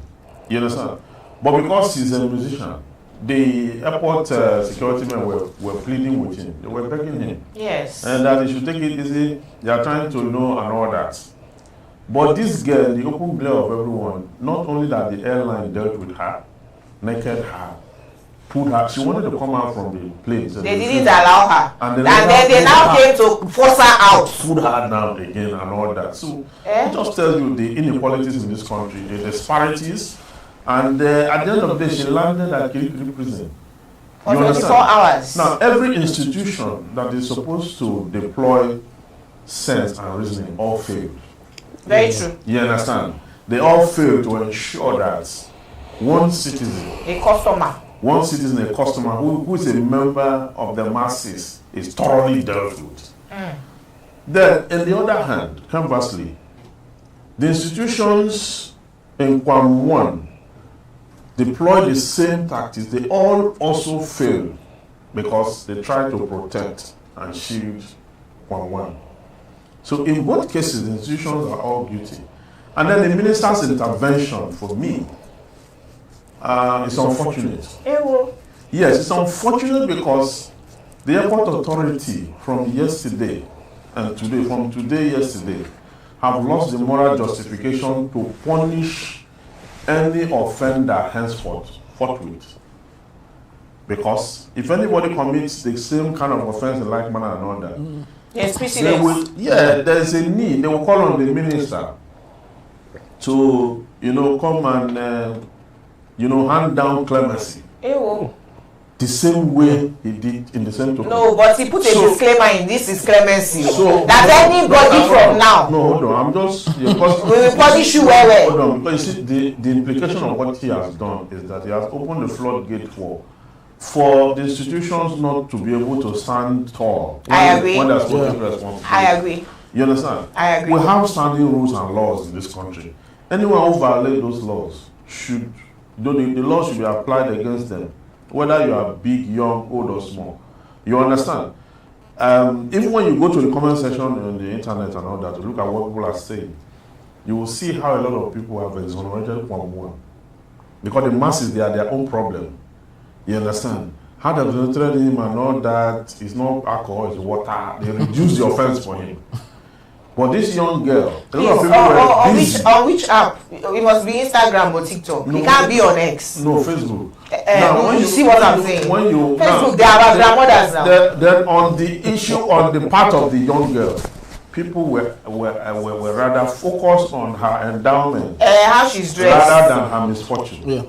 You understand? But because he's a musician, the airport security men were pleading with him. They were begging him. Yes. And that he should take it easy. They are trying to know and all that. But this girl, the open glare of everyone, not only that the airline dealt with her, naked her, pulled her. She wanted to come out from the plane. They didn't allow her. And then they now came to force her out. Put her down again and all that. So it just tells you the inequalities in this country, the disparities. And at the end of the day, she landed at Kirikiri Prison. For 24 hours. Now, every institution that is supposed to deploy sense and reasoning all failed. Very true. You understand? They all failed to ensure that one citizen, a customer, who is a member of the masses is thoroughly dealt with. Then, on the other hand, conversely, the institutions in QWAM 1 deploy the same tactics. They all also fail because they try to protect and shield QWAM 1. So in both cases, the institutions are all guilty. And then the minister's intervention, for me, is unfortunate. Yes, it's unfortunate because the airport authority from yesterday and today, yesterday, have lost the moral justification to punish any offender henceforth, forthwith. Because if anybody commits the same kind of offense in like manner and all that, yes, precedent. There's a need. They will call on the minister to, come and, hand down clemency. The same way he did in the same token. No, but he put a disclaimer in this is clemency. So that anybody from now. No, hold on. I'm just. We will punish you well. Hold on, because you see, the implication of what he has done is that he has opened the floodgate for the institutions not to be able to stand tall. I agree. When they're supposed to be responsible. I agree. You understand? I agree. We have standing rules and laws in this country. Anyone who violates those laws the law should be applied against them. Whether you are big, young, old or small. You understand? Even when you go to the comment section on the internet and all that, to look at what people are saying, you will see how a lot of people have exonerated QWAM 1. Because the masses, they are their own problem. You understand? How they exonerated him and all that, it's not alcohol, it's water. They reduce the offense for him. But this young girl, a lot of people on which app? It must be Instagram or TikTok. No, it can't be on X. No, Facebook. Now, when you see what I'm saying. Facebook, they are our grandmothers now. Then on the issue, on the part of the young girl, people were rather focused on her endowment, how she's dressed, rather than her misfortune. Yeah.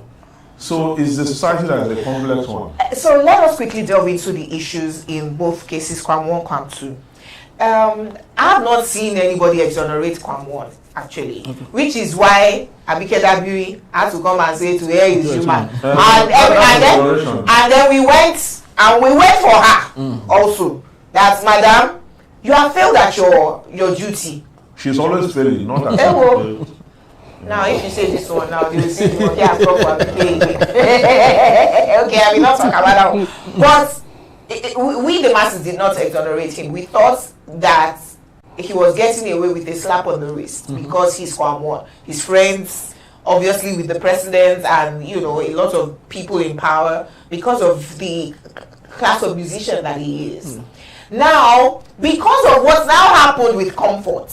So it's the society that is a complex one. So let us quickly delve into the issues in both cases, QWAM 1, QWAM 2. I have not seen anybody exonerate QWAM 1, actually, which is why Abike Dabiri had to come and say to her is human. And then we went for her also. That, madam, you have failed at your duty. She's always failing, not at now, if you say this one now, you will say okay, I'm from Abike. Okay, I will not talk about that one. But we the masses did not exonerate him. We thought that he was getting away with a slap on the wrist because he's KWAM. His friends, obviously, with the president and a lot of people in power, because of the class of musician that he is. Now, because of what's now happened with Comfort,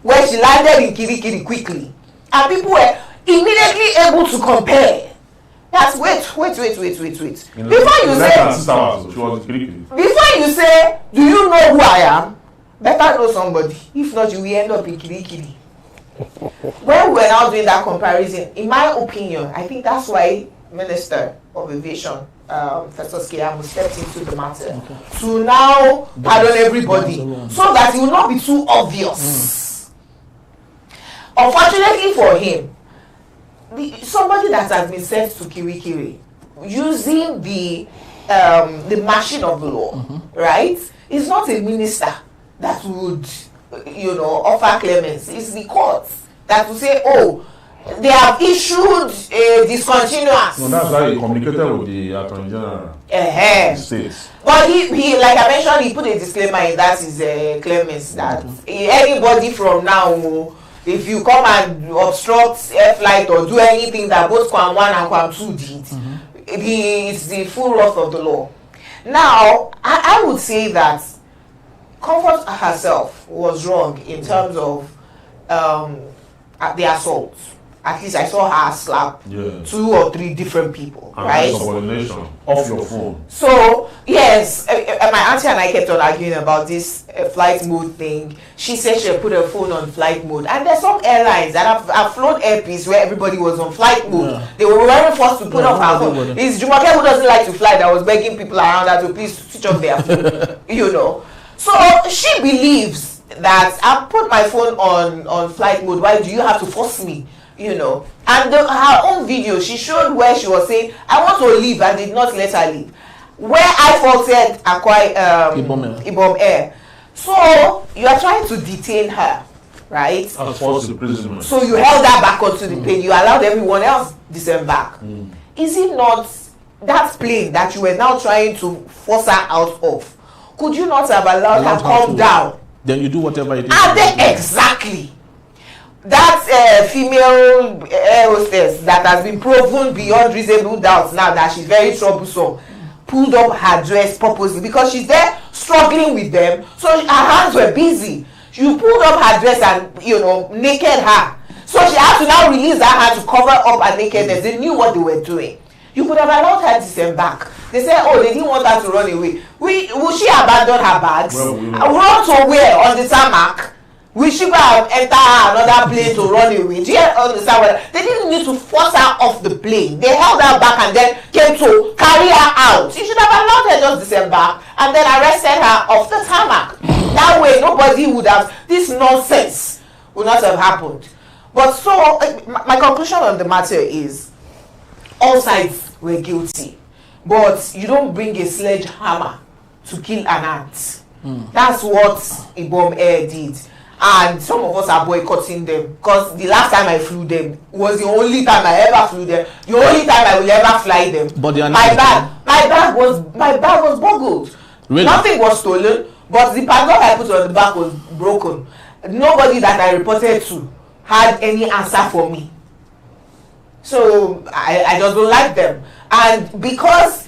where she landed in Kirikiri quickly, and people were immediately able to compare. That's wait. Before you say, do you know who I am? Better know somebody. If not, you will end up in Kirikiri. When we were now doing that comparison, in my opinion, I think that's why Minister of Aviation Festus Keyamo stepped into the matter to now pardon everybody so that it will not be too obvious. Unfortunately for him, somebody that has been sent to Kirikiri using the machine of the law, right, is not a minister that would offer clemency. It's the courts that will say, oh, they have issued a discontinuance. No, that's why he communicated with the Attorney General. States. But he, like I mentioned, he put a disclaimer in that is clemency that anybody from now, if you come and obstruct air flight or do anything that both KWAM 1 and KWAM 2 did, it's the full wrath of the law. Now, I would say that Comfort herself was wrong in terms of the assault. At least I saw her slap 2 or 3 different people, and right? Subordination off your phone. So yes, my auntie and I kept on arguing about this flight mode thing. She said she put her phone on flight mode, and there's some airlines that have flown airpiece where everybody was on flight mode. Yeah. They were very forced to put off her phone. It's Jumoke who doesn't like to fly that was begging people around her to please switch off their phone. So she believes that I put my phone on flight mode. Why do you have to force me? And her own video, she showed where she was saying, I want to leave, and did not let her leave. Where I faulted Ibom Air. So you are trying to detain her, right? As false imprisonment. So you held her back onto the plane. You allowed everyone else disembark. Is it not that plane that you were now trying to force her out of? Could you not have allowed her to come down? Then you do whatever it is. Exactly. That female air hostess that has been proven beyond reasonable doubt now that she's very troublesome, pulled up her dress purposely because she's there struggling with them. So her hands were busy. You pulled up her dress and naked her. So she had to now release her hand to cover up her nakedness. They knew what they were doing. You could have allowed her to disembark. They said, oh, they didn't want her to run away. Will she abandon her bags? Run to where? On the tarmac? Will she go and enter another plane to run away? Do you understand what? They didn't need to force her off the plane. They held her back and then came to carry her out. You should have allowed her just disembark and then arrested her off the tarmac. That way, nobody would have, this nonsense would not have happened. But so, my conclusion on the matter is, all sides were guilty. But you don't bring a sledgehammer to kill an ant. That's what Ibom Air did. And some of us are boycotting them because the last time I flew them was the only time I ever flew them. The only time I will ever fly them. But my bag was boggled. Really? Nothing was stolen, but the padlock I put on the back was broken. Nobody that I reported to had any answer for me. So I just don't like them. And because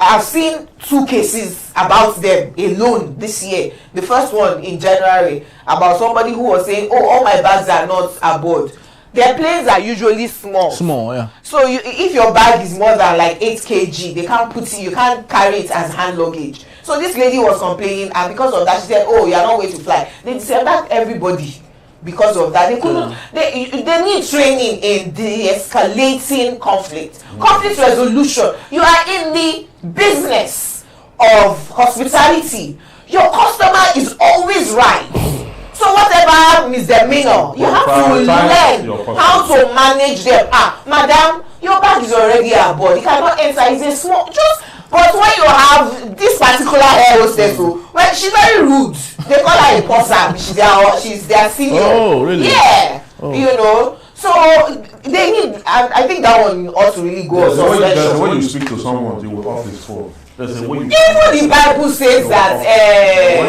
I've seen 2 cases about them alone this year. The first one in January about somebody who was saying, oh, all my bags are not aboard. Their planes are usually small. Small, yeah. So if your bag is more than like 8 kg, they can't put it, you can't carry it as hand luggage. So this lady was complaining, and because of that, she said, oh, you're not going to fly. They disembarked everybody. Because of that, they couldn't. They need training in de-escalating conflict, conflict resolution. You are in the business of hospitality. Your customer is always right. So whatever misdemeanor, you have to learn how to manage them. Madam, your bag is already aboard. You cannot enter. It's a small. But when you have this particular air hostess, well, she's very rude. They call her a possum. She's their senior. Oh, really? Yeah. Oh. So they need. I think that one ought to really go. When you speak to someone, you will off his phone. Listen, when you Even the Bible says that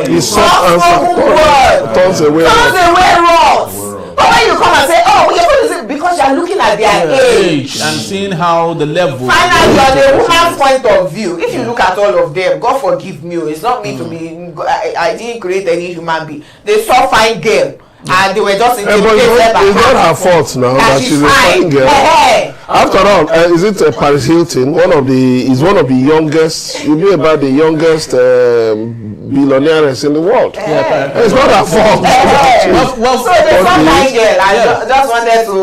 His soft answer turns away wrath. But when you come and say, oh, you're going to say, because you're looking at their age and seeing how the level. Finally, on a woman's point of view, if you look at all of them, God forgive me, it's not me to be, I didn't create any human being. They saw fine girl. And they were just intimidated. It's not her fault now that she's a fine girl. After all, is it Paris Hilton? Is one of the youngest. You knew about the youngest billionaires in the world. It's not her fault. So they saw fine girl. I just wanted to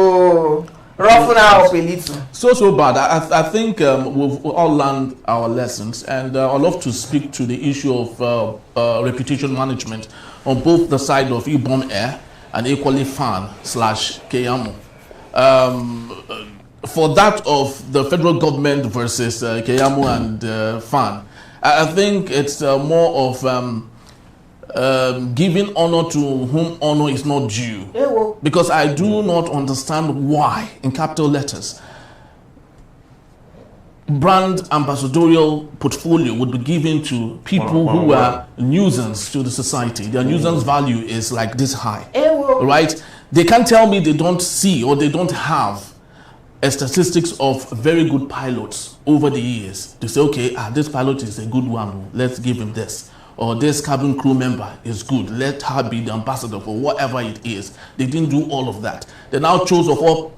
roughen her up a little. So bad. I think we've all learned our lessons, and I'd love to speak to the issue of reputation management on both the side of Ibom Air and equally Fan/Keyamo. For that of the federal government versus Keyamo and Fan, I think it's more of giving honor to whom honor is not due. Because I do not understand why, in capital letters, brand ambassadorial portfolio would be given to people who are nuisance to the society. Their nuisance value is like this high, right? They can't tell me they don't see or they don't have a statistics of very good pilots over the years to say, okay, this pilot is a good one, let's give him this. Or this cabin crew member is good, let her be the ambassador for whatever it is. They didn't do all of that. They now chose of all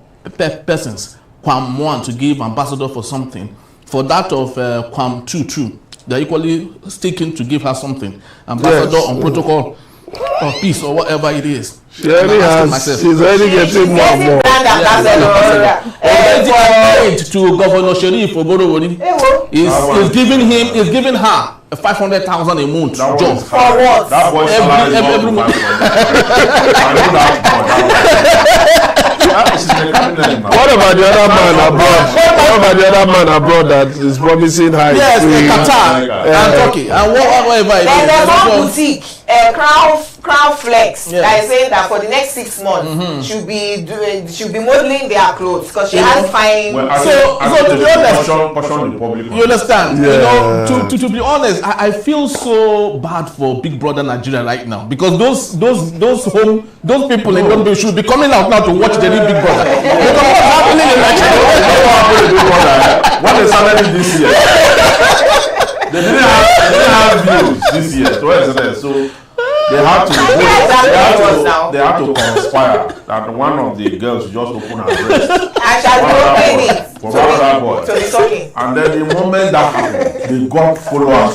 persons KWAM 1 to give ambassador for something. For that of KWAM 2, they're equally sticking to give her something. Ambassador on protocol of peace or whatever it is. She's already getting more and more. To Governor Sherif Oborowori is giving her 500,000 a month job. For what? That boy's salary every month. I know that What about the other man abroad? What about the other man abroad that is promising high? Yes, Qatar and Turkey and whatever it is. Then there's one boutique, Crown Flex, that is saying that for the next 6 months she'll be modeling their clothes because she has fine. So to be honest, you understand? Yeah. You know, to be honest, I feel so bad for Big Brother Nigeria right now because those people in Gombe should be coming out now to watch the new Big Brother. Because what's happening in Nigeria? When they started this year, they didn't have views this year. So they had to conspire that one of the girls just open her breast. I shall be opening it to be talking. And then the moment that happened, they got followers.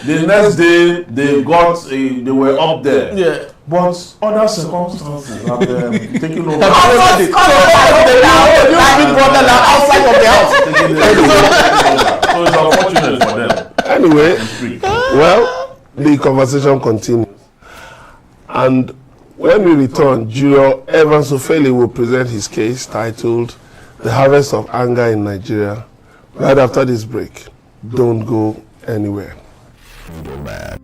The next day they were up there. Yeah. But other circumstances have taken over. Outside of the house. So it's unfortunate for them. Anyway, well, the conversation continues. And when we return, Juror Evans Ofeli will present his case titled The Harvest of Anger in Nigeria right after this break. Don't go anywhere. Middleman.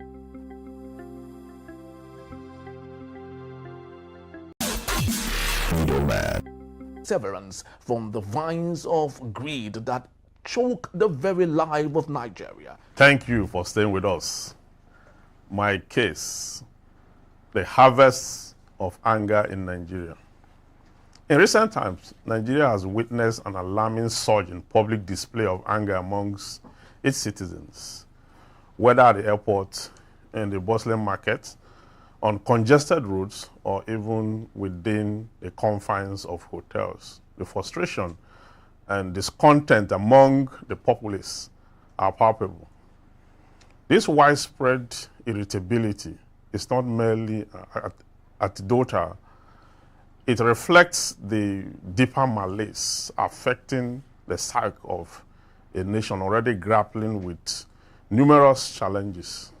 Severance from the vines of greed that choke the very life of Nigeria. Thank you for staying with us. My case, the harvest of anger in Nigeria. In recent times, Nigeria has witnessed an alarming surge in public display of anger amongst its citizens, whether at the airport, in the bustling market, on congested roads, or even within the confines of hotels. The frustration and discontent among the populace are palpable. This widespread irritability is not merely anecdotal. It reflects the deeper malaise affecting the psyche of a nation already grappling with numerous challenges.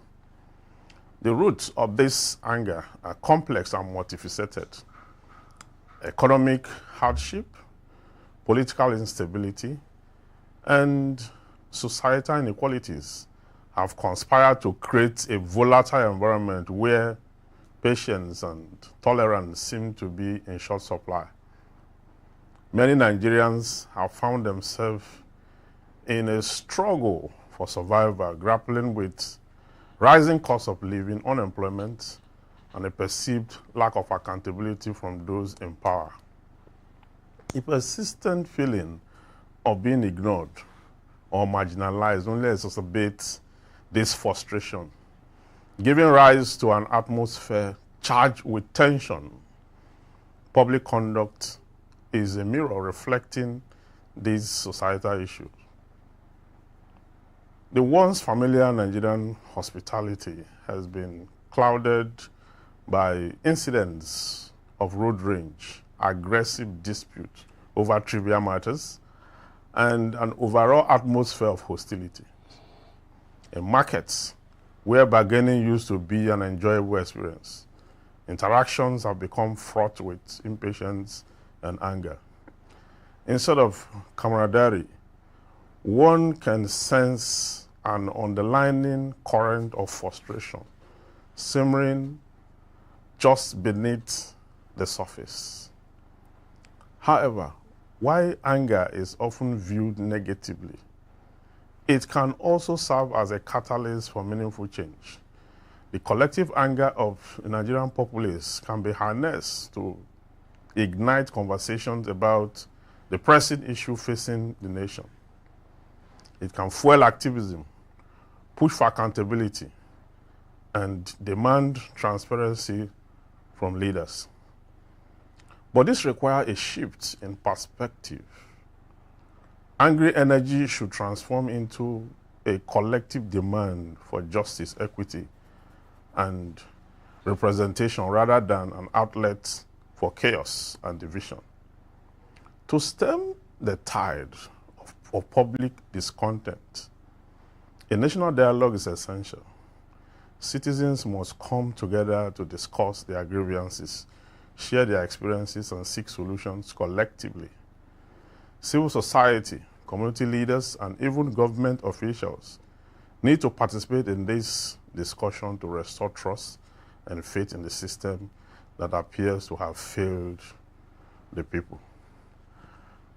The roots of this anger are complex and multifaceted. Economic hardship, political instability, and societal inequalities have conspired to create a volatile environment where patience and tolerance seem to be in short supply. Many Nigerians have found themselves in a struggle for survival, grappling with rising cost of living, unemployment, and a perceived lack of accountability from those in power. A persistent feeling of being ignored or marginalized only exacerbates this frustration, giving rise to an atmosphere charged with tension. Public conduct is a mirror reflecting these societal issues. The once familiar Nigerian hospitality has been clouded by incidents of road rage, aggressive disputes over trivial matters, and an overall atmosphere of hostility. In markets where bargaining used to be an enjoyable experience, interactions have become fraught with impatience and anger. Instead of camaraderie, one can sense an underlying current of frustration simmering just beneath the surface. However, while anger is often viewed negatively, it can also serve as a catalyst for meaningful change. The collective anger of the Nigerian populace can be harnessed to ignite conversations about the pressing issue facing the nation. It can fuel activism, push for accountability, and demand transparency from leaders. But this requires a shift in perspective. Angry energy should transform into a collective demand for justice, equity, and representation rather than an outlet for chaos and division. To stem the tide of public discontent, a national dialogue is essential. Citizens must come together to discuss their grievances, share their experiences, and seek solutions collectively. Civil society, community leaders, and even government officials need to participate in this discussion to restore trust and faith in the system that appears to have failed the people.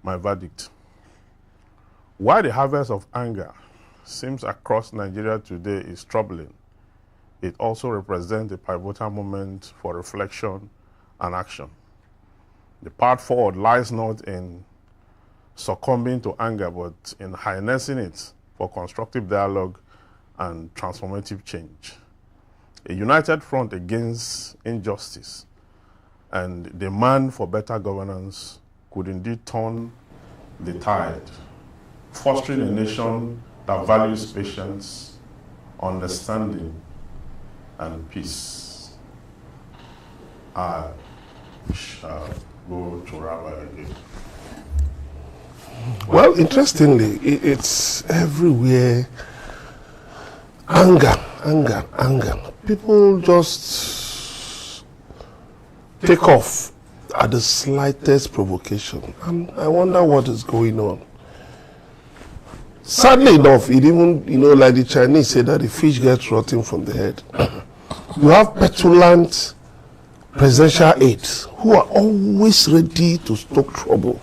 My verdict: while the harvest of anger seems across Nigeria today is troubling, it also represents a pivotal moment for reflection and action. The path forward lies not in succumbing to anger, but in harnessing it for constructive dialogue and transformative change. A united front against injustice and demand for better governance could indeed turn the tide, fostering a nation that values patience, understanding, and peace. I shall go to Rabbi again. Well, interestingly, it's everywhere. Anger. People just take off at the slightest provocation. And I wonder what is going on. Sadly enough, it even, like the Chinese say that the fish gets rotten from the head. You have petulant presidential aides who are always ready to stoke trouble.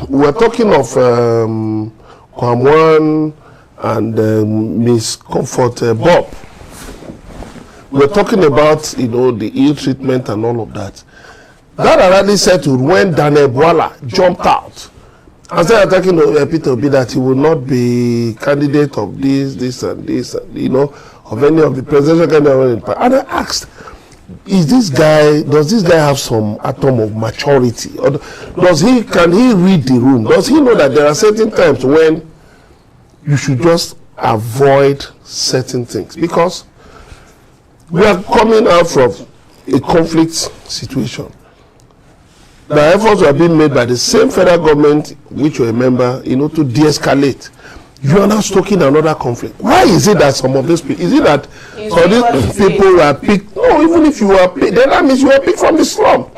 We were talking of KWAM and Miss Comfort Bob. We were talking about, the ill treatment and all of that. That already settled when Daniel Bwala jumped out and started attacking Peter Obi that he will not be candidate of this, and of any of the presidential candidates. And I asked, does this guy have some atom of maturity? Or can he read the room? Does he know that there are certain times when you should just avoid certain things? Because we are coming out from a conflict situation. The efforts were being made by the same federal government, which you remember, to de-escalate. You are now stoking another conflict. Why is it that some of these people, is it that some of these people were picked? No, even if you were picked, then that means you were picked from the slum.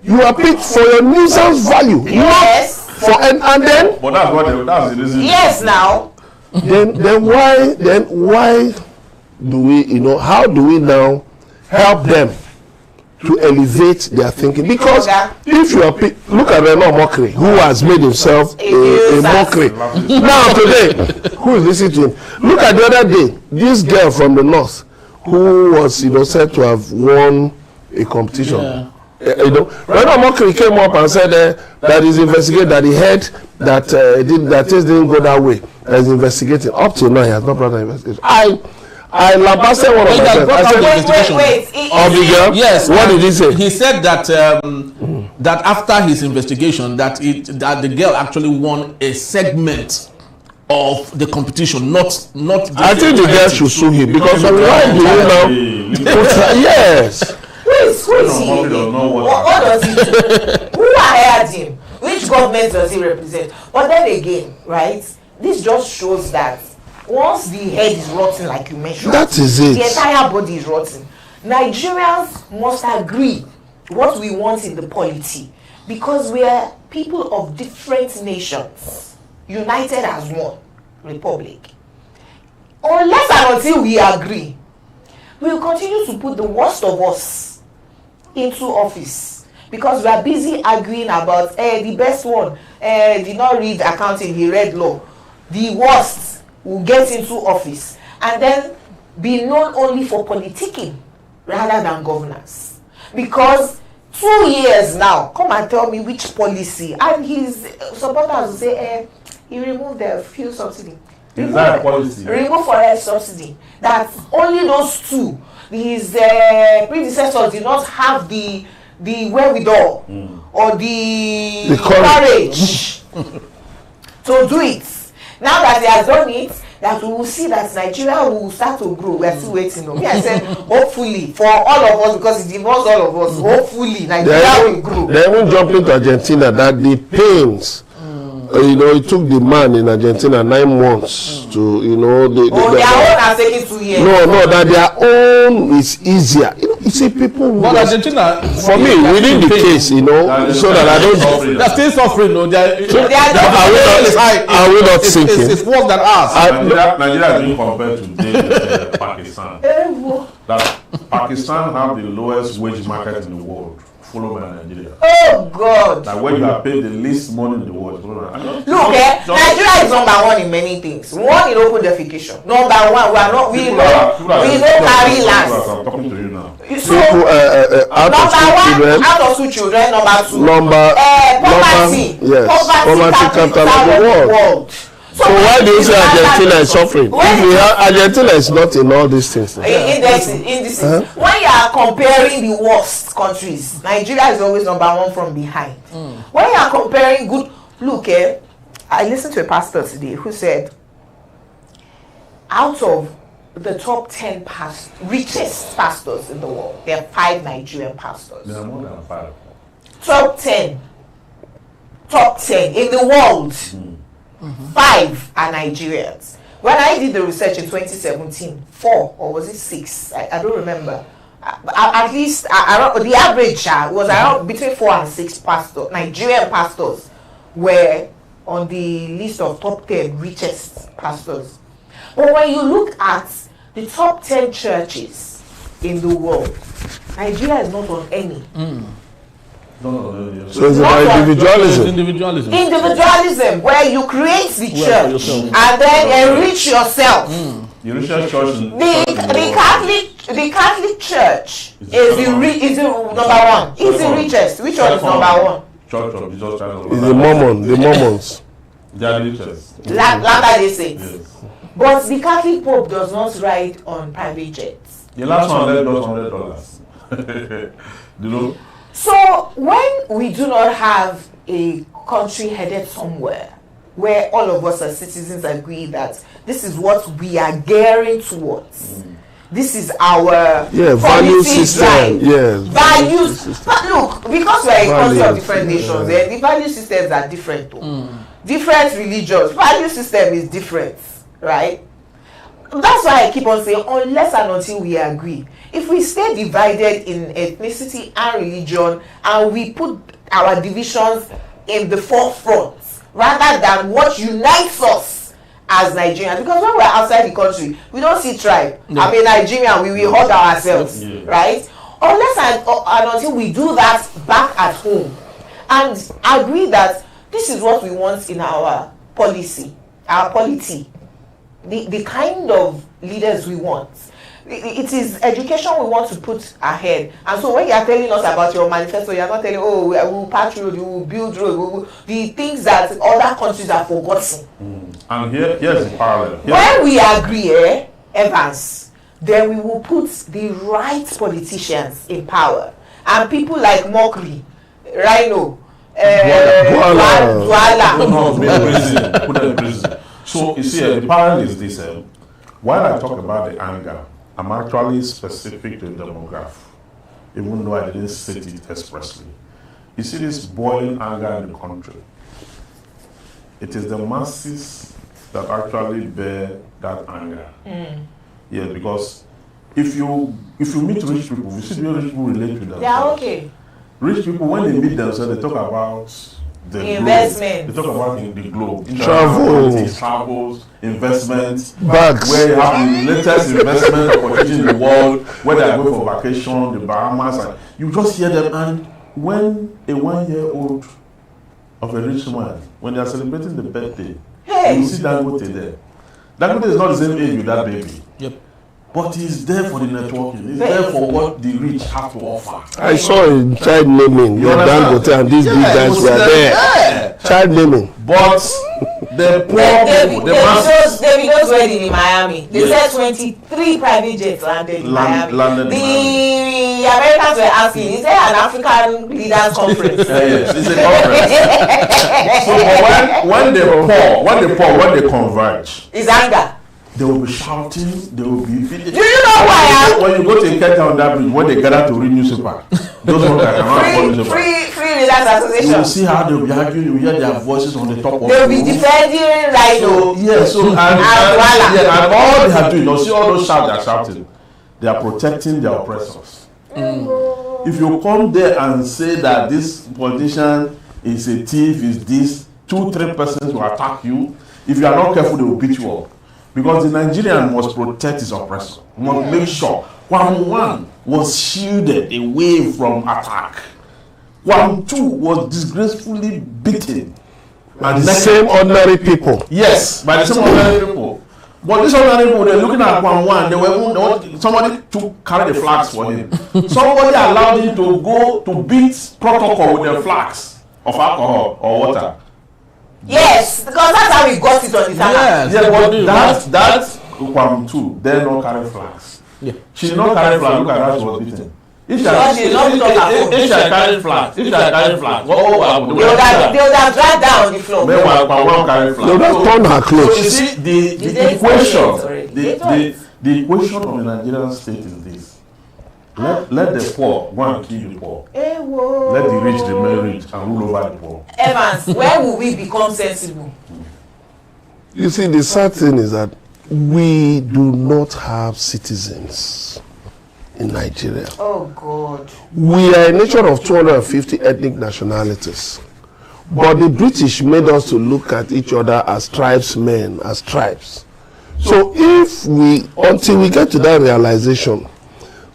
You were picked for your nuisance value. Yes. Not for, and then. But that's the reason. Yes, now. Then why do we, how do we now help them to elevate their thinking. Because if you are look at Renan Mokri, who has made himself a mockery. Now today, who is listening to him? Look at the other day, this girl from the north, who was said to have won a competition. Yeah. Renan Mokri came up and said that he's investigating, that he heard that things didn't go that way. That he's investigating. Up till now, he has not brought an investigation. I lambasted one of my friends. I said, wait. Of the girl? Yes. What did he say? He said that that after his investigation, that the girl actually won a segment of the competition, not. I think the girl should sue him because why do you now? Yes. Who is he? What does he do? Who hired him? Which government does he represent? But then again, right? This just shows that once the head is rotten, like you mentioned, that is it. The entire body is rotten. Nigerians must agree what we want in the polity, because we are people of different nations, united as one republic. Unless and until we agree, we will continue to put the worst of us into office, because we are busy arguing about the best one did not read accounting, he read law. The worst will get into office and then be known only for politicking rather than governance. Because 2 years now, come and tell me which policy, and his supporters will say he removed the fuel subsidy. Is that a policy? Remove forex subsidy. That only those two, his predecessors did not have the wherewithal or the courage to do it. Now that he has done it, that we will see that Nigeria will start to grow. We are still waiting. Me, I said, hopefully, for all of us, because it involves all of us, hopefully Nigeria will grow. They even jumped into Argentina that the pains, it took the man in Argentina 9 months to, their own has taken 2 years. No, that their own is easier. You see, people. But Argentina, for me, within the case, so that I don't. They're still suffering, no. Are we not sinking? It's worse than us. Nigeria is being compared today with Pakistan. That Pakistan have the lowest wage market in the world, followed by Nigeria. Oh God! That when you are paid the least money in the world. Look, Nigeria is number one in many things. One in open defecation. Number one, we don't carry last. I'm talking to you now. So, out of two children, number two. Poverty. Yes. Poverty capital of the world. So why do you say Argentina is suffering? Argentina is not in all these things. When you are comparing the worst countries, Nigeria is always number one from behind. When you are comparing I listened to a pastor today who said, out of the top 10 richest pastors in the world, there are 5 Nigerian pastors. There are more than 5. Top 10 in the world. 5 are Nigerians. When I did the research in 2017, 4 or was it 6? I don't remember. At least the average was around between 4 and 6 Nigerian pastors were on the list of top 10 richest pastors. But when you look at the top 10 churches in the world, Nigeria is not on any. So it's about individualism. Individualism, where you create the church and then enrich yourself. The Catholic Church is the number one. It's the richest. Which one is number one? Church of Jesus Christ. It's the Mormons. They are the richest. Latter-day Saints. Yes. But the Catholic Pope does not ride on private jets. The last one led us $100. So when we do not have a country headed somewhere where all of us as citizens agree that this is what we are gearing towards, this is our value system. Yes, values. But look, because we are a country of different nations, the value systems are different too. Different religions, value system is different, right? That's why I keep on saying, unless and until we agree. If we stay divided in ethnicity and religion, and we put our divisions in the forefront rather than what unites us as Nigerians, because when we're outside the country, we don't see tribe. I mean, Nigerian, we will hurt ourselves, right? unless and until we do that back at home and agree that this is what we want in our policy, our polity, the kind of leaders we want. It is education we want to put ahead. And so when you are telling us about your manifesto, you are not telling, oh, we will patch road, we will build road, the things that other countries have forgotten. And here's the parallel. When we agree, Evans, then we will put the right politicians in power. And people like Mokri, Rhino, Dwala. Put them in prison. So you see, the parallel is this. While I talk about the anger, I'm actually specific to the demographic, even though I didn't state it expressly. You see this boiling anger in the country. It is the masses that actually bear that anger. Yeah, because if you meet rich people, you see the rich people relate to them. Yeah, okay. Rich people, when they meet themselves, they talk about the investment. Globe. They talk about the globe. Travels, investments, bags. Where you have the latest investment opportunity in the world, where they are going for vacation, the Bahamas. And you just hear them, and when a 1-year-old of a rich man, when they are celebrating the birthday, you see Dangote there. Dangote is not the same age with that baby. Yep. But he's there for the networking. He's there for what the rich have to offer. I saw a child naming. Dangote and these big guys were there. Yeah. Child naming. But the poor people, the masses. Davido's wedding in Miami. They said 23 private jets landed in Miami. The Americans were asking, is there an African leaders conference? Yes, it's a conference. So when they converge, it's anger. They will be shouting, they will be beating. Do you know why? When you go to Cape Town, that bridge, when they gather to read newspaper, those ones that cannot afford newspaper. Free Readers Association. You will see how they will be arguing, you will hear their voices on the top of the They will be defending Rhino. And all they are doing, you see all those shouts they are shouting, they are protecting their oppressors. If you come there and say that this politician is a thief, is this, 2-3 persons will attack you, if you are not careful, they will beat you up. Because the Nigerian must protect his oppressor. Must make sure one was shielded away from attack. 2 was disgracefully beaten. And the same ordinary people. Yes, by the same ordinary people. But these ordinary people, they're looking at 1, they want somebody to carry the flags for him. Somebody allowed him to go to beat protocol with the flags of alcohol or water. Yes, because that's how we got it on the Yes, yeah, but that's KWAM 2. They don't carry flags. Yeah. She did not carry flags. Look at how she was beaten. If she had carried flags, what would happen? They would have dragged down on the floor. They would carry flags. They would have torn her clothes. So you see, the equation of the Nigerian state is this. Let the poor go and kill the poor. Let the rich remain rich and rule over the poor. Evans, where will we become sensible? You see, the sad thing is that we do not have citizens in Nigeria. Oh God. We are a nation of 250 ethnic nationalities. But the British made us to look at each other as tribesmen, as tribes. So until we get to that realization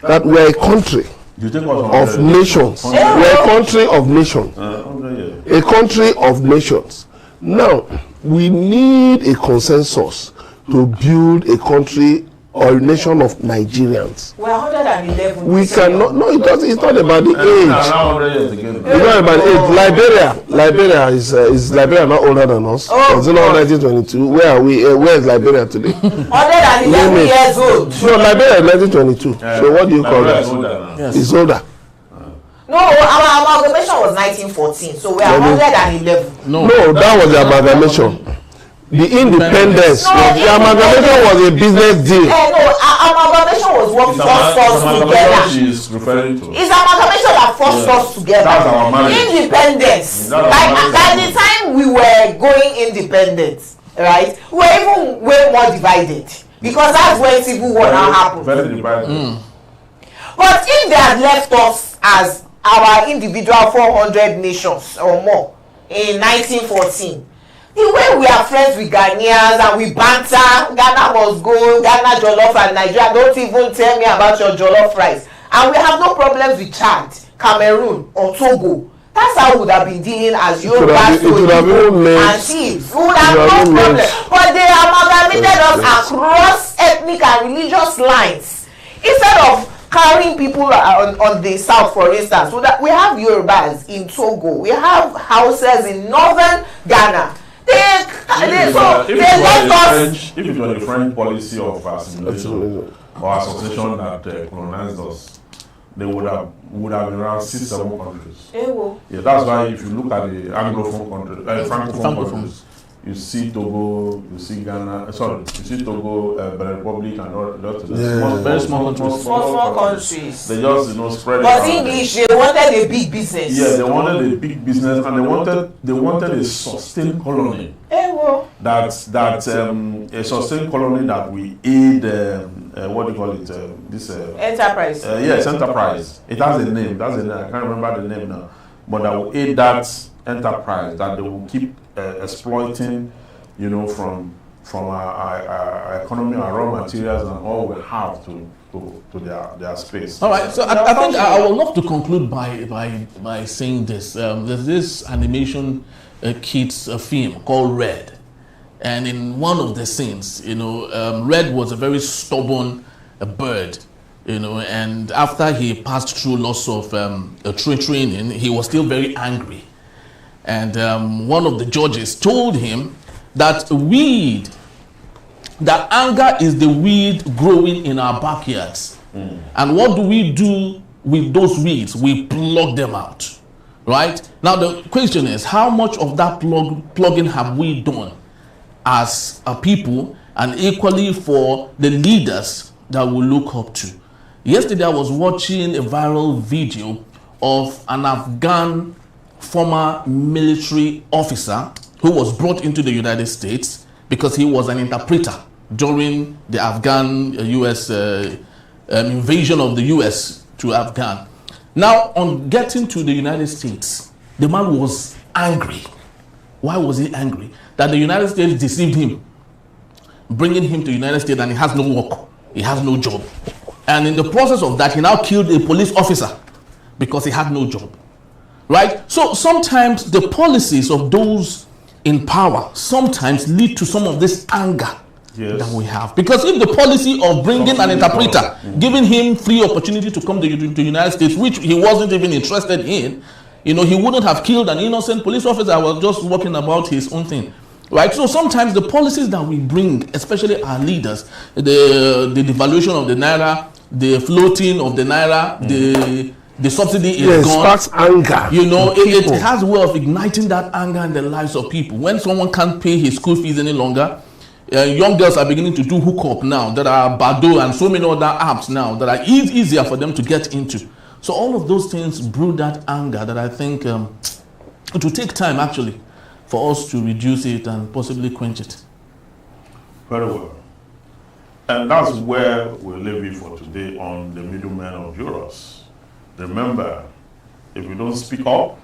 that we are a country of nations. We are a country of nations. A country of nations. Now, we need a consensus to build a country or a nation of Nigerians. We are 111. We cannot. No, it's not about the age. It's not about the age. Liberia is Liberia not older than us? It's not 1922. Where are we? Where is Liberia today? 111 years old. No, Liberia is 1922. So what do you call that? Yes. It's older. No, our amalgamation was 1914. So we are 111. No, that was the amalgamation. The independence, the amalgamation was a business deal. No, amalgamation was what forced us together. She's referring to. It's amalgamation that forced us together. That's our marriage. Independence. By the time we were going independent, right, we were even way more divided. Because that's when civil war now happened. Very divided. But if they had left us as our individual 400 nations or more in 1914, the way we are friends with Ghanaians and we banter, Ghana must go, Ghana jollof and Nigeria, don't even tell me about your jollof rice. and we have no problems with Chad, Cameroon, or Togo. That's how we would have been dealing as Yorubas and thieves. We would have no problem. But they amalgamated us across ethnic and religious lines. Instead of carrying people on the south, for instance, we have Yorubas in Togo, we have Hausas in northern Ghana. If it was the French policy of assimilation or association that colonized us, they would have been around 6-7 countries. Yeah, that's why if you look at the Anglophone countries, Francophone countries, you see Togo, you see Ghana, you see Togo, Benin Republic, and all the very small countries. Small countries. They just, spread it. But English, they wanted a big business. Yeah, they wanted a big business, and they wanted a sustained colony. A sustained colony that we aid. What do you call it? Enterprise. Yes, enterprise. It has a name. That's a name. I can't remember the name now. But that will aid that enterprise that they will keep exploiting, from our economy, our raw materials, and all we have to their space. All right. So I think I would love to conclude by saying this. There's this animation kids film called Red. And in one of the scenes, Red was a very stubborn bird, and after he passed through lots of training, he was still very angry. And one of the judges told him that anger is the weed growing in our backyards. And what do we do with those weeds? We plug them out, right? Now the question is, how much of that plugging have we done as a people, and equally for the leaders that we look up to? Yesterday I was watching a viral video of an Afghan former military officer who was brought into the United States because he was an interpreter during the Afghan US invasion of the US to Afghan. Now, on getting to the United States, the man was angry. Why was he angry? That the United States deceived him, bringing him to the United States, and he has no work, he has no job. And in the process of that, he now killed a police officer because he had no job. Right? So sometimes the policies of those in power sometimes lead to some of this anger that we have. Because if the policy of bringing an interpreter, giving him free opportunity to come to the United States, which he wasn't even interested in, he wouldn't have killed an innocent police officer who was just walking about his own thing. Right? So sometimes the policies that we bring, especially our leaders, the devaluation of the naira, the floating of the naira, the subsidy is gone. Sparks anger. It has a way of igniting that anger in the lives of people. When someone can't pay his school fees any longer, young girls are beginning to do hookup now. There are Bado and so many other apps now that are easier for them to get into. So all of those things brew that anger that I think it will take time actually for us to reduce it and possibly quench it. Very well. And that's where we'll leave it for today on the Middlemen of Jurors. Remember, if we don't speak up,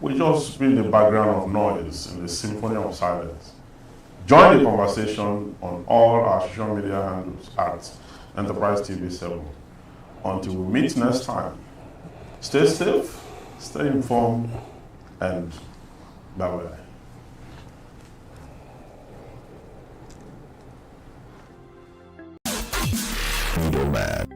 we just be in the background of noise in the symphony of silence. Join the conversation on all our social media handles at Enterprise TV 7. Until we meet next time, stay safe, stay informed, and bye-bye. Middleman.